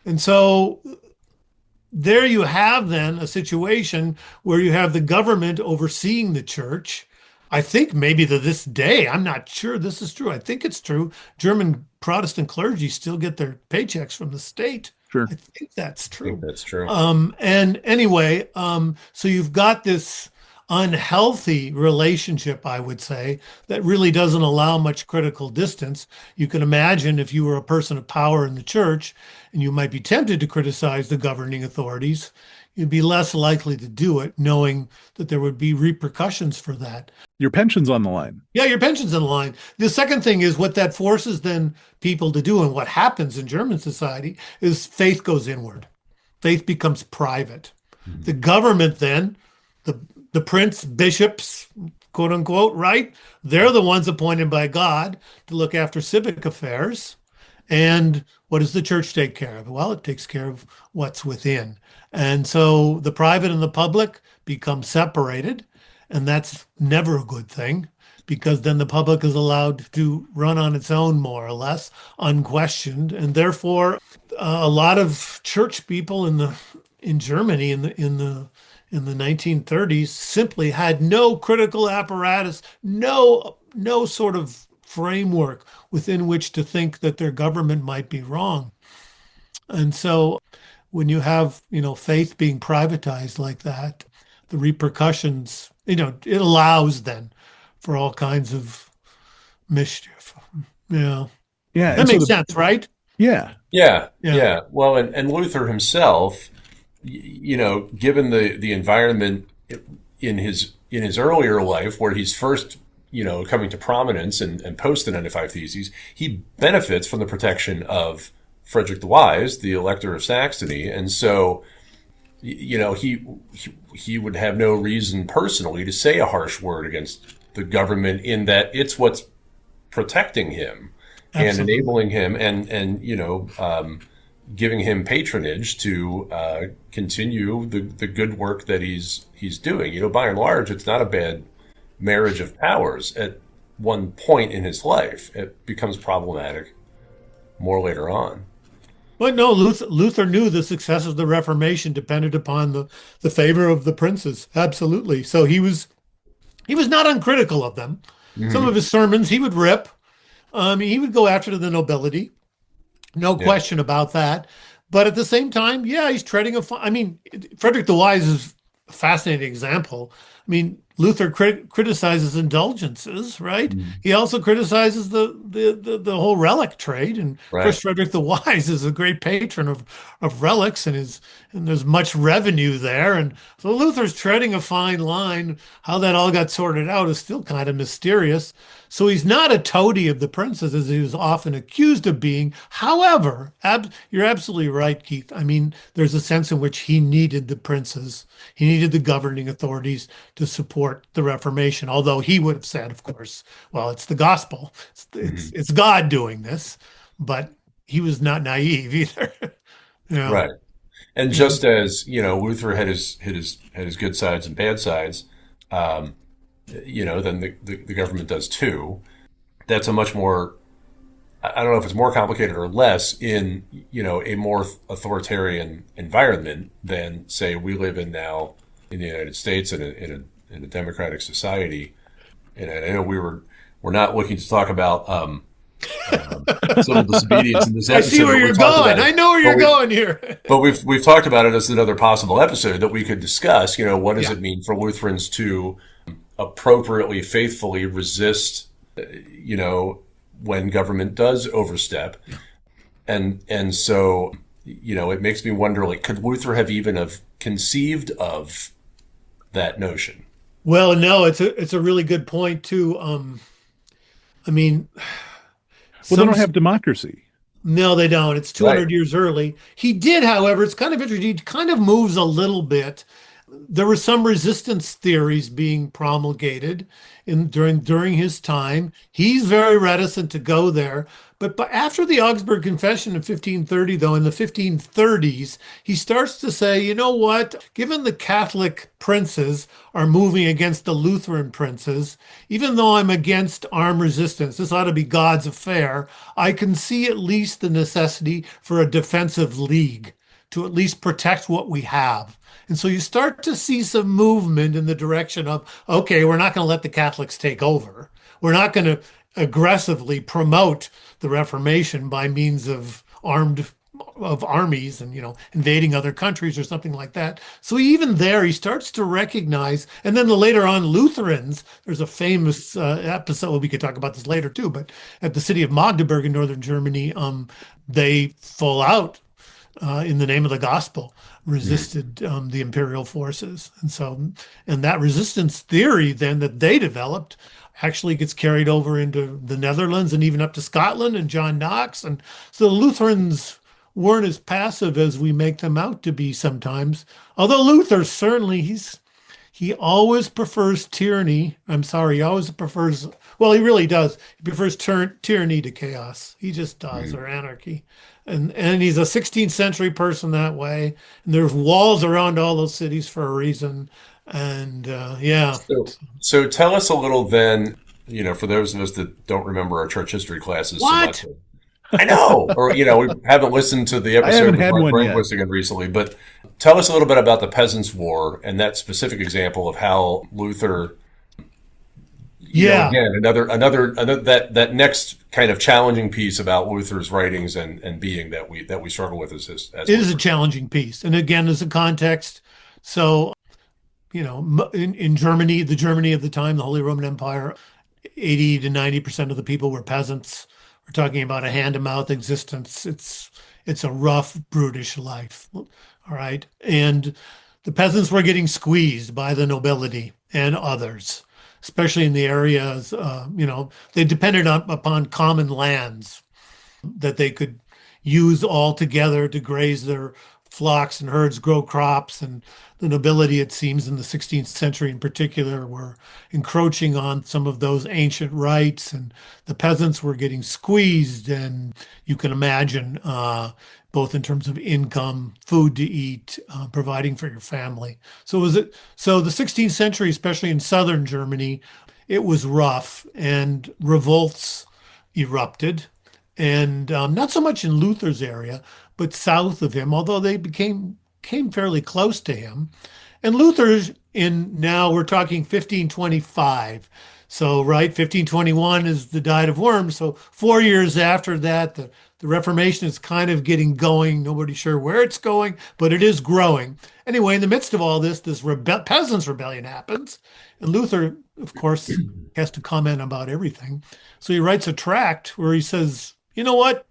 And so there you have then a situation where you have the government overseeing the church. I think maybe to this day, I'm not sure this is true. I think it's true. German Protestant clergy still get their paychecks from the state. Sure. I think that's I think true. that's true. And anyway, so you've got this unhealthy relationship, I would say, that really doesn't allow much critical distance. You can imagine if you were a person of power in the church and you might be tempted to criticize the governing authorities, you'd be less likely to do it, knowing that there would be repercussions for that. Your pension's on the line. Yeah, your pension's in line. The second thing is what that forces then people to do, and what happens in German society is faith goes inward. Faith becomes private. Mhm. The government then, the the prince, bishops, quote unquote, right? They're the ones appointed by God to look after civic affairs. And what does the church take care of? Well, it takes care of what's within. And so the private and the public become separated, and that's never a good thing because then the public is allowed to run on its own more or less unquestioned, and therefore a lot of church people in Germany in the 1930s simply had no critical apparatus, no sort of framework within which to think that their government might be wrong. And so when you have, faith being privatized like that, the repercussions, it allows then for all kinds of mischief. Yeah. Yeah. That And so makes sense, right? yeah, Yeah, Yeah. yeah. Well, and Luther himself, given the environment in his earlier life, where he's first, coming to prominence and post the 95 Theses, he benefits from the protection of Frederick the Wise, the Elector of Saxony, and so, he would have no reason personally to say a harsh word against the government, in that it's what's protecting him and Absolutely. enabling him and giving him patronage to continue the good work that he's doing. By and large, it's not a bad marriage of powers. At one point in his life, it becomes problematic more later on. But no, Luther knew the success of the Reformation depended upon the favor of the princes. Absolutely. So he was not uncritical of them. Some Hmm. of his sermons he would rip. He would go after the nobility, no Yeah. question about that. But at the same time, yeah, he's treading I mean, Frederick the Wise is a fascinating example. I mean, Luther criticizes indulgences, right? Mm. He also criticizes the whole relic trade. And of Right. course, Frederick the Wise is a great patron of relics, and there's much revenue there. And so Luther's treading a fine line. How that all got sorted out is still kind of mysterious. So he's not a toady of the princes as he was often accused of being. However, you're absolutely right, Keith. I mean, there's a sense in which he needed the princes. He needed the governing authorities to support the Reformation. Although he would have said, of course, well, it's the gospel. Mhm. It's God doing this. But he was not naive either. Yeah. Right. And just as, Luther had his good sides and bad sides, um, then the government does too. That's a much more, I don't know if it's more complicated or less in, a more authoritarian environment than, say, we live in now in the United States in a democratic society. And I know we're not looking to talk about civil disobedience in this I see episode, where but we you're talked about going. it. I know where But you're going here. we've talked about it as another possible episode that we could discuss. What does Yeah. it mean for Lutherans to appropriately, faithfully resist, when government does overstep, and so it makes me wonder, like, could Luther have conceived of that notion? Well, no, it's a really good point too. I mean, Well, they some don't have democracy. no, they don't. It's Right. 200 years early. He did, however, it's kind of interesting. He kind of moves a little bit. There were some resistance theories being promulgated during his time. He's very reticent to go there. But after the Augsburg Confession in 1530, though, in the 1530s, he starts to say, you know what? Given the Catholic princes are moving against the Lutheran princes, even though I'm against armed resistance, this ought to be God's affair. I can see at least the necessity for a defensive league to at least protect what we have. And so you start to see some movement in the direction of, okay, we're not going to let the Catholics take over. We're not going to aggressively promote the Reformation by means of armies and invading other countries or something like that. So even there, he starts to recognize, and then later on, Lutherans. There's a famous episode. We could talk about this later too. But at the city of Magdeburg in northern Germany, they fall out in the name of the gospel, resisted the imperial forces. And that resistance theory then that they developed actually gets carried over into the Netherlands and even up to Scotland and John Knox. And so the Lutherans weren't as passive as we make them out to be sometimes. Although Luther certainly, he always prefers tyranny. I'm sorry, he always prefers, well, he really does. He prefers tyranny to chaos. He just does, or anarchy. And he's a 16th century person that way. And there's walls around all those cities for a reason. And yeah. So tell us a little then, for those of us that don't remember our church history classes so much. What? I know, or we haven't listened to the I episode haven't with had Mark one yet. Tranvik again recently, but tell us a little bit about the Peasants' War and that specific example of how Luther, Yeah. again, another that next kind of challenging piece about Luther's writings and being that we struggle with as It is a Lutherans. challenging piece. And again, as a context, so, in Germany, the Germany of the time, the Holy Roman Empire, 80 to 90% of the people were peasants. We're talking about a hand-to-mouth existence. It's a rough, brutish life. All right. And the peasants were getting squeezed by the nobility and others, especially in the areas, they depended upon common lands that they could use all together to graze their flocks and herds, grow crops. And the nobility, it seems, in the 16th century in particular, were encroaching on some of those ancient rights, and the peasants were getting squeezed. And you can imagine, both in terms of income, food to eat, providing for your family. So the 16th century, especially in southern Germany, it was rough, and revolts erupted. And not so much in Luther's area, but south of him, although they came fairly close to him. And Luther's now we're talking 1525. So, right, 1521 is the Diet of Worms. So 4 years after that, the The Reformation is kind of getting going. Nobody's sure where it's going, but it is growing. Anyway, in the midst of all this, peasants' rebellion happens, and Luther, of course, has to comment about everything. So he writes a tract where he says, "You know what?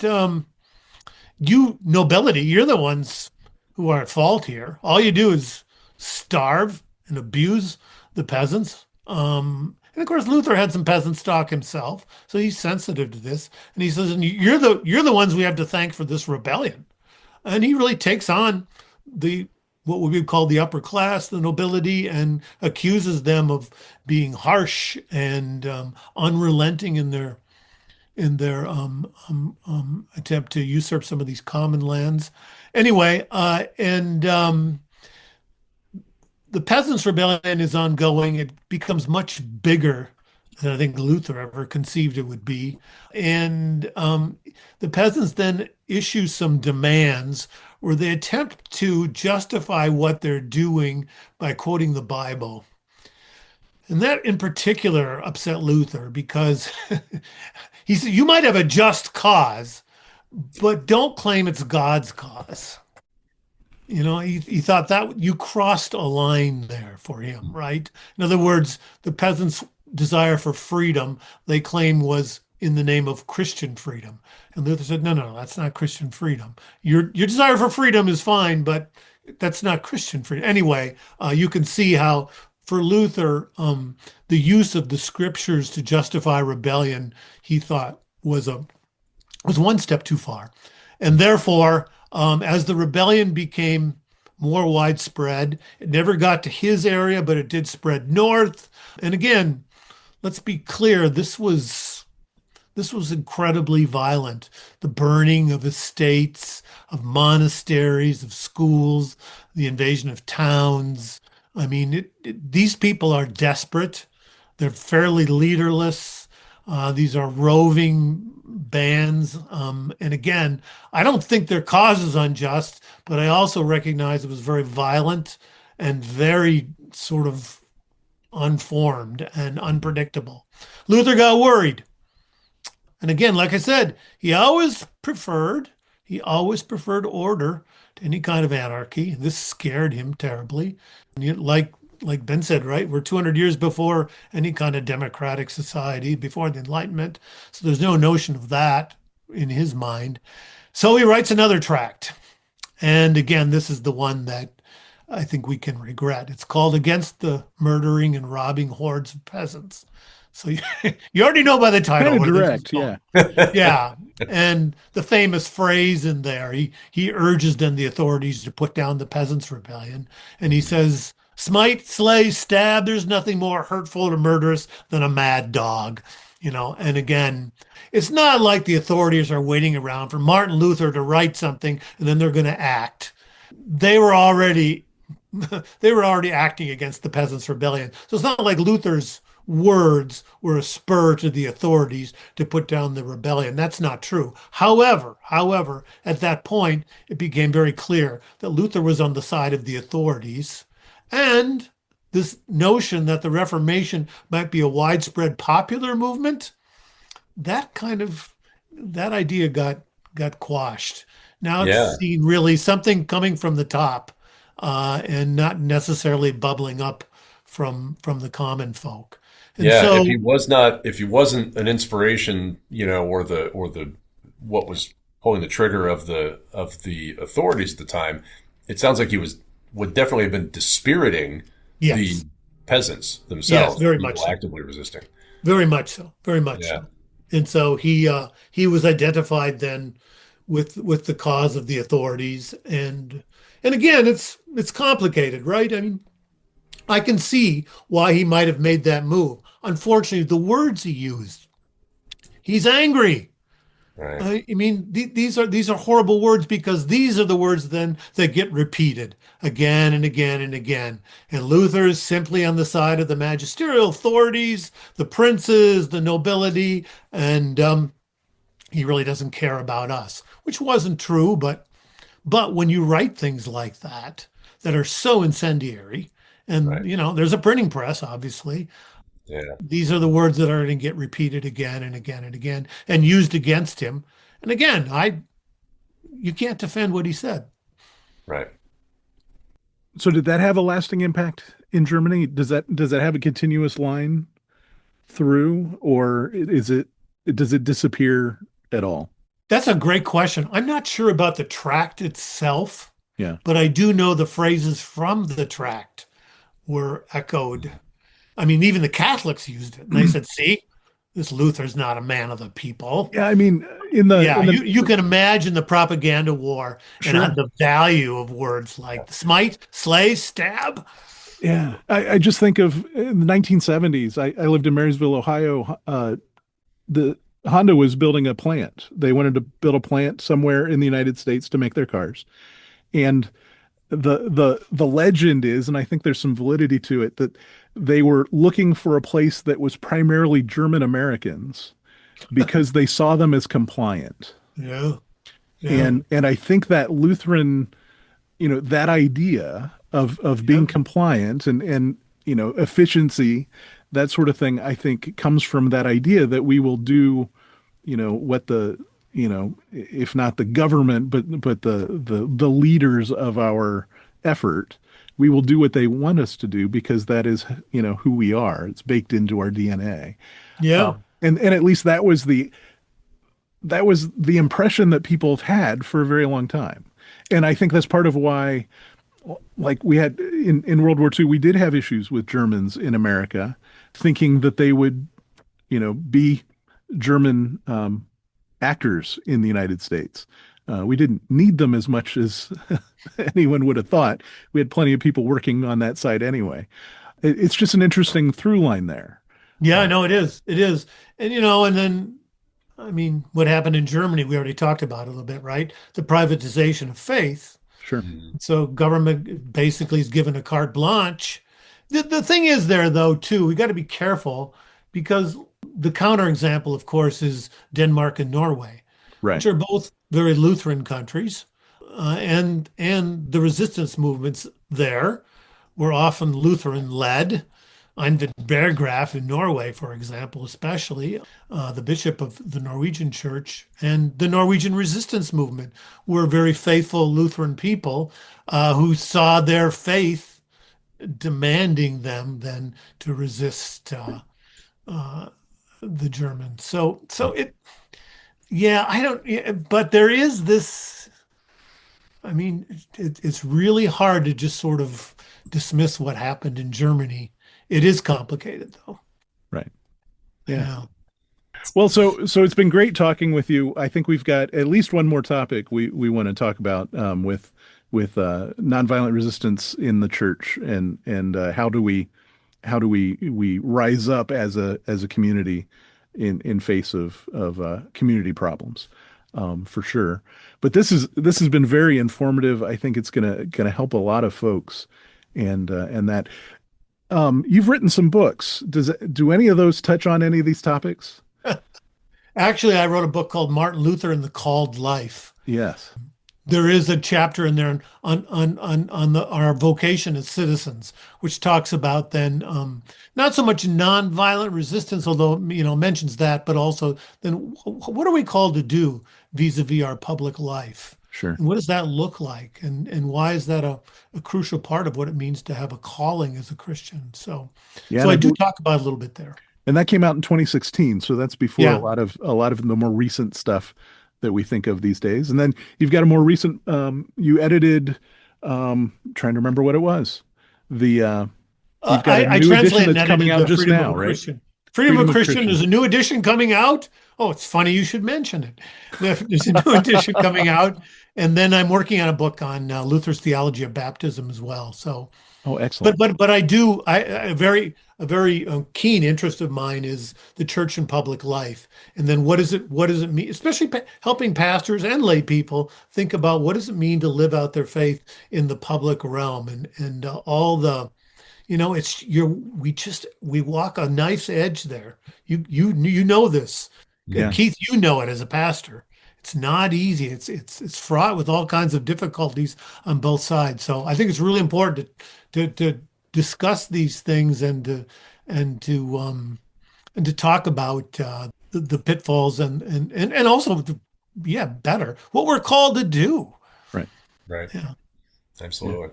You nobility, you're the ones who are at fault here. All you do is starve and abuse the peasants." And of course, Luther had some peasant stock himself, so he's sensitive to this. And he says, "And you're the ones we have to thank for this rebellion." And he really takes on the what we would call the upper class, the nobility, and accuses them of being harsh and unrelenting in their attempt to usurp some of these common lands. Anyway, and the peasants' rebellion is ongoing. It becomes much bigger than I think Luther ever conceived it would be. And the peasants then issue some demands where they attempt to justify what they're doing by quoting the Bible. And that in particular upset Luther because he said, "You might have a just cause, but don't claim it's God's cause." He thought that you crossed a line there for him, right? In other words, the peasants' desire for freedom, they claim, was in the name of Christian freedom. And Luther said, no, that's not Christian freedom. Your desire for freedom is fine, but that's not Christian freedom. Anyway, you can see how for Luther, the use of the scriptures to justify rebellion, he thought was one step too far. And therefore, as the rebellion became more widespread, it never got to his area, but it did spread north. And again, let's be clear, this was incredibly violent. The burning of estates, of monasteries, of schools, the invasion of towns. I mean, these people are desperate. They're fairly leaderless. These are roving bands. And again, I don't think their cause is unjust, but I also recognize it was very violent and very sort of unformed and unpredictable. Luther got worried. And again, like I said, he always preferred order to any kind of anarchy. This scared him terribly. And like Ben said, right? We're 200 years before any kind of democratic society, before the Enlightenment. So there's no notion of that in his mind. So he writes another tract. And again, this is the one that I think we can regret. It's called "Against the Murdering and Robbing Hordes of Peasants." So you already know by the title. Kind of direct, yeah. Yeah. And the famous phrase in there, he urges then the authorities to put down the peasants' rebellion. And he says, "Smite, slay, stab, there's nothing more hurtful or murderous than a mad dog." And again, it's not like the authorities are waiting around for Martin Luther to write something and then they're going to act. They were already acting against the peasants' rebellion. So it's not like Luther's words were a spur to the authorities to put down the rebellion. That's not true. However, at that point, it became very clear that Luther was on the side of the authorities, and this notion that the Reformation might be a widespread popular movement, that idea got quashed. Now it's seen really something coming from the top, and not necessarily bubbling up from the common folk. And so, if he wasn't an inspiration, or the what was pulling the trigger of the authorities at the time, it sounds like he would definitely have been dispiriting the peasants themselves. Yes, very much so. Actively resisting. Very much so. Very much so. And so he was identified then with the cause of the authorities, and again, it's complicated, right? I mean, I can see why he might have made that move. Unfortunately, the words he used, he's angry. Right. I mean, these are horrible words, because these are the words then that get repeated again and again and again. And Luther is simply on the side of the magisterial authorities, the princes, the nobility, and he really doesn't care about us, which wasn't true. But when you write things like that are so incendiary, and there's a printing press, obviously. Yeah. These are the words that are going to get repeated again and again and again and used against him. And again, you can't defend what he said. Right. So did that have a lasting impact in Germany? Does that have a continuous line through, or does it disappear at all? That's a great question. I'm not sure about the tract itself, Yeah. but I do know the phrases from the tract were echoed. I mean, even the Catholics used it, and they said, "See, this Luther's not a man of the people." Yeah, I mean, in the Yeah, in the you can imagine the propaganda war and sure. the value of words like smite, slay, stab. Yeah, I just think of in the 1970s. I lived in Marysville, Ohio. The Honda was building a plant. They wanted to build a plant somewhere in the United States to make their cars. And the legend is, and I think there's some validity to it, that they were looking for a place that was primarily German Americans because they saw them as compliant. Yeah, yeah, And I think that Lutheran, that idea of yeah, being compliant and efficiency, that sort of thing, I think comes from that idea that we will do, what the if not the government, but the leaders of our effort, we will do what they want us to do because that is who we are. It's baked into our DNA. yeah, And at least that was the impression that people have had for a very long time. And I think that's part of why, like we had in World War II, we did have issues with Germans in America, thinking that they would, be German actors in the United States. We didn't need them as much as anyone would have thought. We had plenty of people working on that side anyway. It's just an interesting through line there. yeah. No, it is. It is. And and then I mean, what happened in Germany, we already talked about a little bit, right? The privatization of faith. Sure. So government basically is given a carte blanche. The thing is there though, too, we got to be careful because the counterexample, of course, is Denmark and Norway, Right. which are both very Lutheran countries, and the resistance movements there were often Lutheran led. Eivind Berggraf in Norway, for example, especially the bishop of the Norwegian church and the Norwegian resistance movement were very faithful Lutheran people who saw their faith demanding them then to resist uh, the Germans. So yeah, I don't, yeah, but there is this. I mean, it's really hard to just sort of dismiss what happened in Germany. It is complicated, though. Right. Yeah. Yeah. Well, so it's been great talking with you. I think we've got at least one more topic we want to talk about with nonviolent resistance in the church and how do we rise up as a community in face of community problems, for sure. But this has been very informative. I think it's gonna help a lot of folks, and that you've written some books. Do any of those touch on any of these topics? Actually, I wrote a book called Martin Luther and the Called Life. Yes. There is a chapter in there on our vocation as citizens, which talks about then not so much nonviolent resistance, although mentions that, but also then what are we called to do vis-a-vis our public life? Sure. And what does that look like? And why is that a crucial part of what it means to have a calling as a Christian? So Yeah, so I do talk about it a little bit there. and that came out in 2016, so that's before a Yeah. lot of the more recent stuff that we think of these days. And then you've got a more recent you edited trying to remember what it was. The you've got a I new edition translated and that's coming edited out the just Freedom now, of a right? Christian. Freedom of a Christian is a new edition coming out. Oh, it's funny you should mention it. There's a new edition coming out, and then I'm working on a book on Luther's theology of baptism as well. So, Oh, excellent. but I do a very keen interest of mine is the church and public life, and then what does it mean, especially helping pastors and lay people think about what does it mean to live out their faith in the public realm and all the it's we walk a knife's edge there. You know this. Yeah. Keith, you know it as a pastor. It's not easy. It's fraught with all kinds of difficulties on both sides. So I think it's really important to discuss these things and to talk about the pitfalls and also better, what we're called to do. Right. Right. Yeah. Absolutely.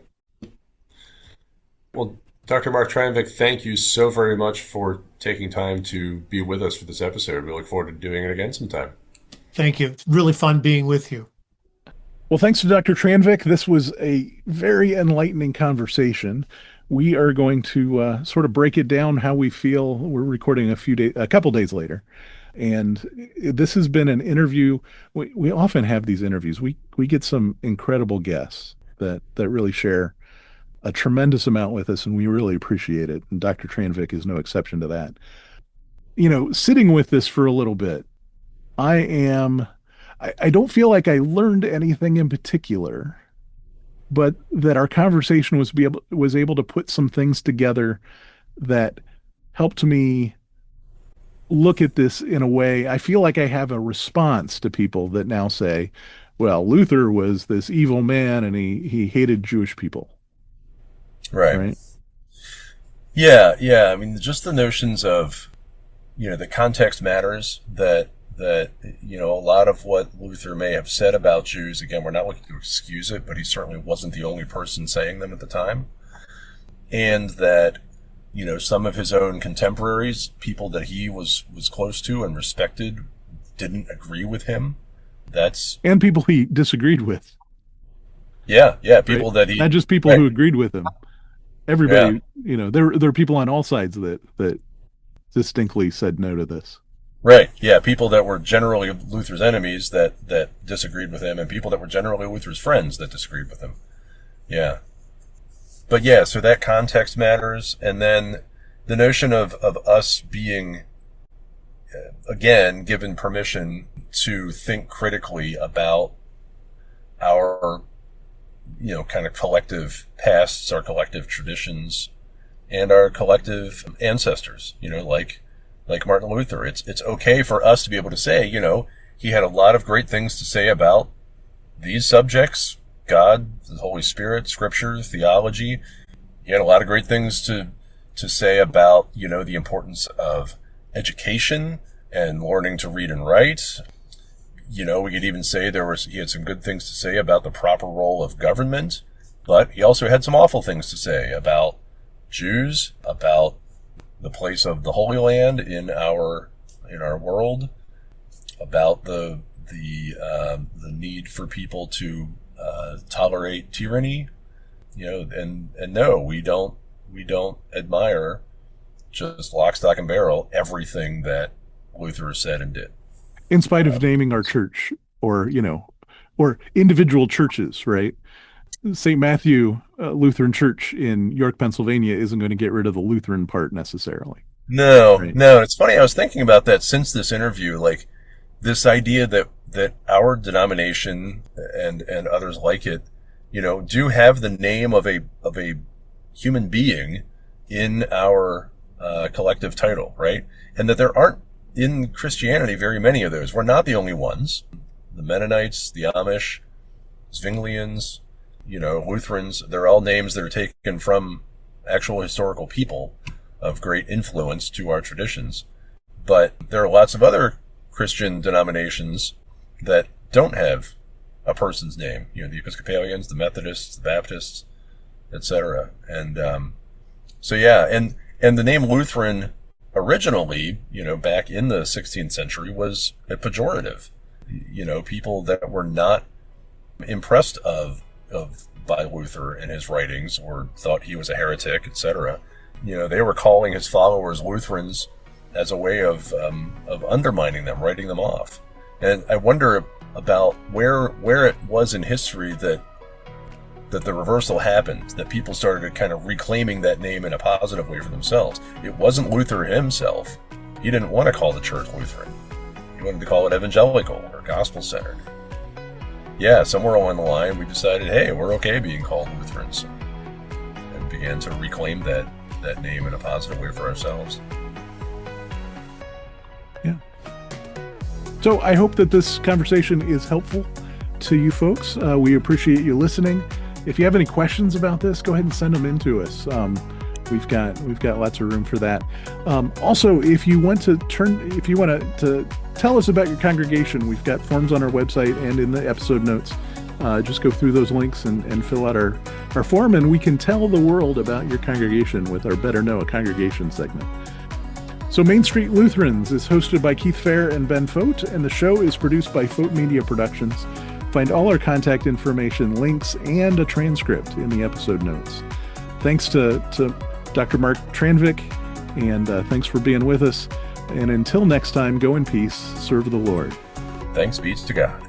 Well, Dr. Mark Tranvik, thank you so very much for taking time to be with us for this episode. We look forward to doing it again sometime. Thank you. It's really fun being with you. Well, thanks to Dr. Tranvik. This was a very enlightening conversation. We are going to sort of break it down how we feel. We're recording a couple days later, and this has been an interview. We often have these interviews. We get some incredible guests that really share a tremendous amount with us, and we really appreciate it. And Dr. Tranvik is no exception to that. Sitting with this for a little bit, I don't feel like I learned anything in particular, but that our conversation was able to put some things together that helped me look at this in a way. I feel like I have a response to people that now say, well, Luther was this evil man and he hated Jewish people. Right. Yeah. Yeah. I mean, just the notions of, the context matters, that a lot of what Luther may have said about Jews, again, we're not looking to excuse it, but he certainly wasn't the only person saying them at the time. And that, some of his own contemporaries, people that he was close to and respected, didn't agree with him. And people he disagreed with. Yeah. People that he... Not just people who agreed with him. Everybody, there are people on all sides that distinctly said no to this. Right. Yeah. People that were generally Luther's enemies that disagreed with him, and people that were generally Luther's friends that disagreed with him. Yeah. But yeah, so that context matters. And then the notion of us being, again, given permission to think critically about our, kind of collective pasts, our collective traditions, and our collective ancestors, like Martin Luther. It's okay for us to be able to say, he had a lot of great things to say about these subjects, God, the Holy Spirit, Scripture, theology. He had a lot of great things to say about, the importance of education and learning to read and write. We could even say he had some good things to say about the proper role of government, but he also had some awful things to say about Jews, about the place of the Holy Land in our world, about the need for people to tolerate tyranny, and no, we don't admire just lock, stock, and barrel everything that Luther said and did. In spite of naming our church or individual churches, right? St. Matthew Lutheran Church in York, Pennsylvania isn't going to get rid of the Lutheran part necessarily. No. It's funny. I was thinking about that since this interview, like this idea that our denomination and others like it, do have the name of a human being in our collective title, right? And that there aren't in Christianity very many of those. We're not the only ones. The Mennonites, the Amish, Zwinglians, Lutherans, they're all names that are taken from actual historical people of great influence to our traditions. But there are lots of other Christian denominations that don't have a person's name. The Episcopalians, the Methodists, the Baptists, etc. And so yeah, and the name Lutheran originally, back in the 16th century was a pejorative. People that were not impressed by Luther and his writings, or thought he was a heretic, etc. They were calling his followers Lutherans as a way of undermining them, writing them off. And I wonder about where it was in history that the reversal happened, that people started kind of reclaiming that name in a positive way for themselves. It wasn't Luther himself. He didn't want to call the church Lutheran. He wanted to call it evangelical or gospel-centered. Yeah, somewhere along the line, we decided, hey, we're okay being called Lutherans, and began to reclaim that name in a positive way for ourselves. Yeah. So I hope that this conversation is helpful to you folks. We appreciate you listening. If you have any questions about this, go ahead and send them in to us. We've got lots of room for that. Also, if you want to tell us about your congregation, we've got forms on our website and in the episode notes. Just go through those links and fill out our form, and we can tell the world about your congregation with our Better Know a Congregation segment. So Main Street Lutherans is hosted by Keith Fair and Ben Fote, and the show is produced by Fote Media Productions. Find all our contact information, links, and a transcript in the episode notes. Thanks to Dr. Mark Tranvik, and thanks for being with us. And until next time, go in peace, serve the Lord. Thanks be to God.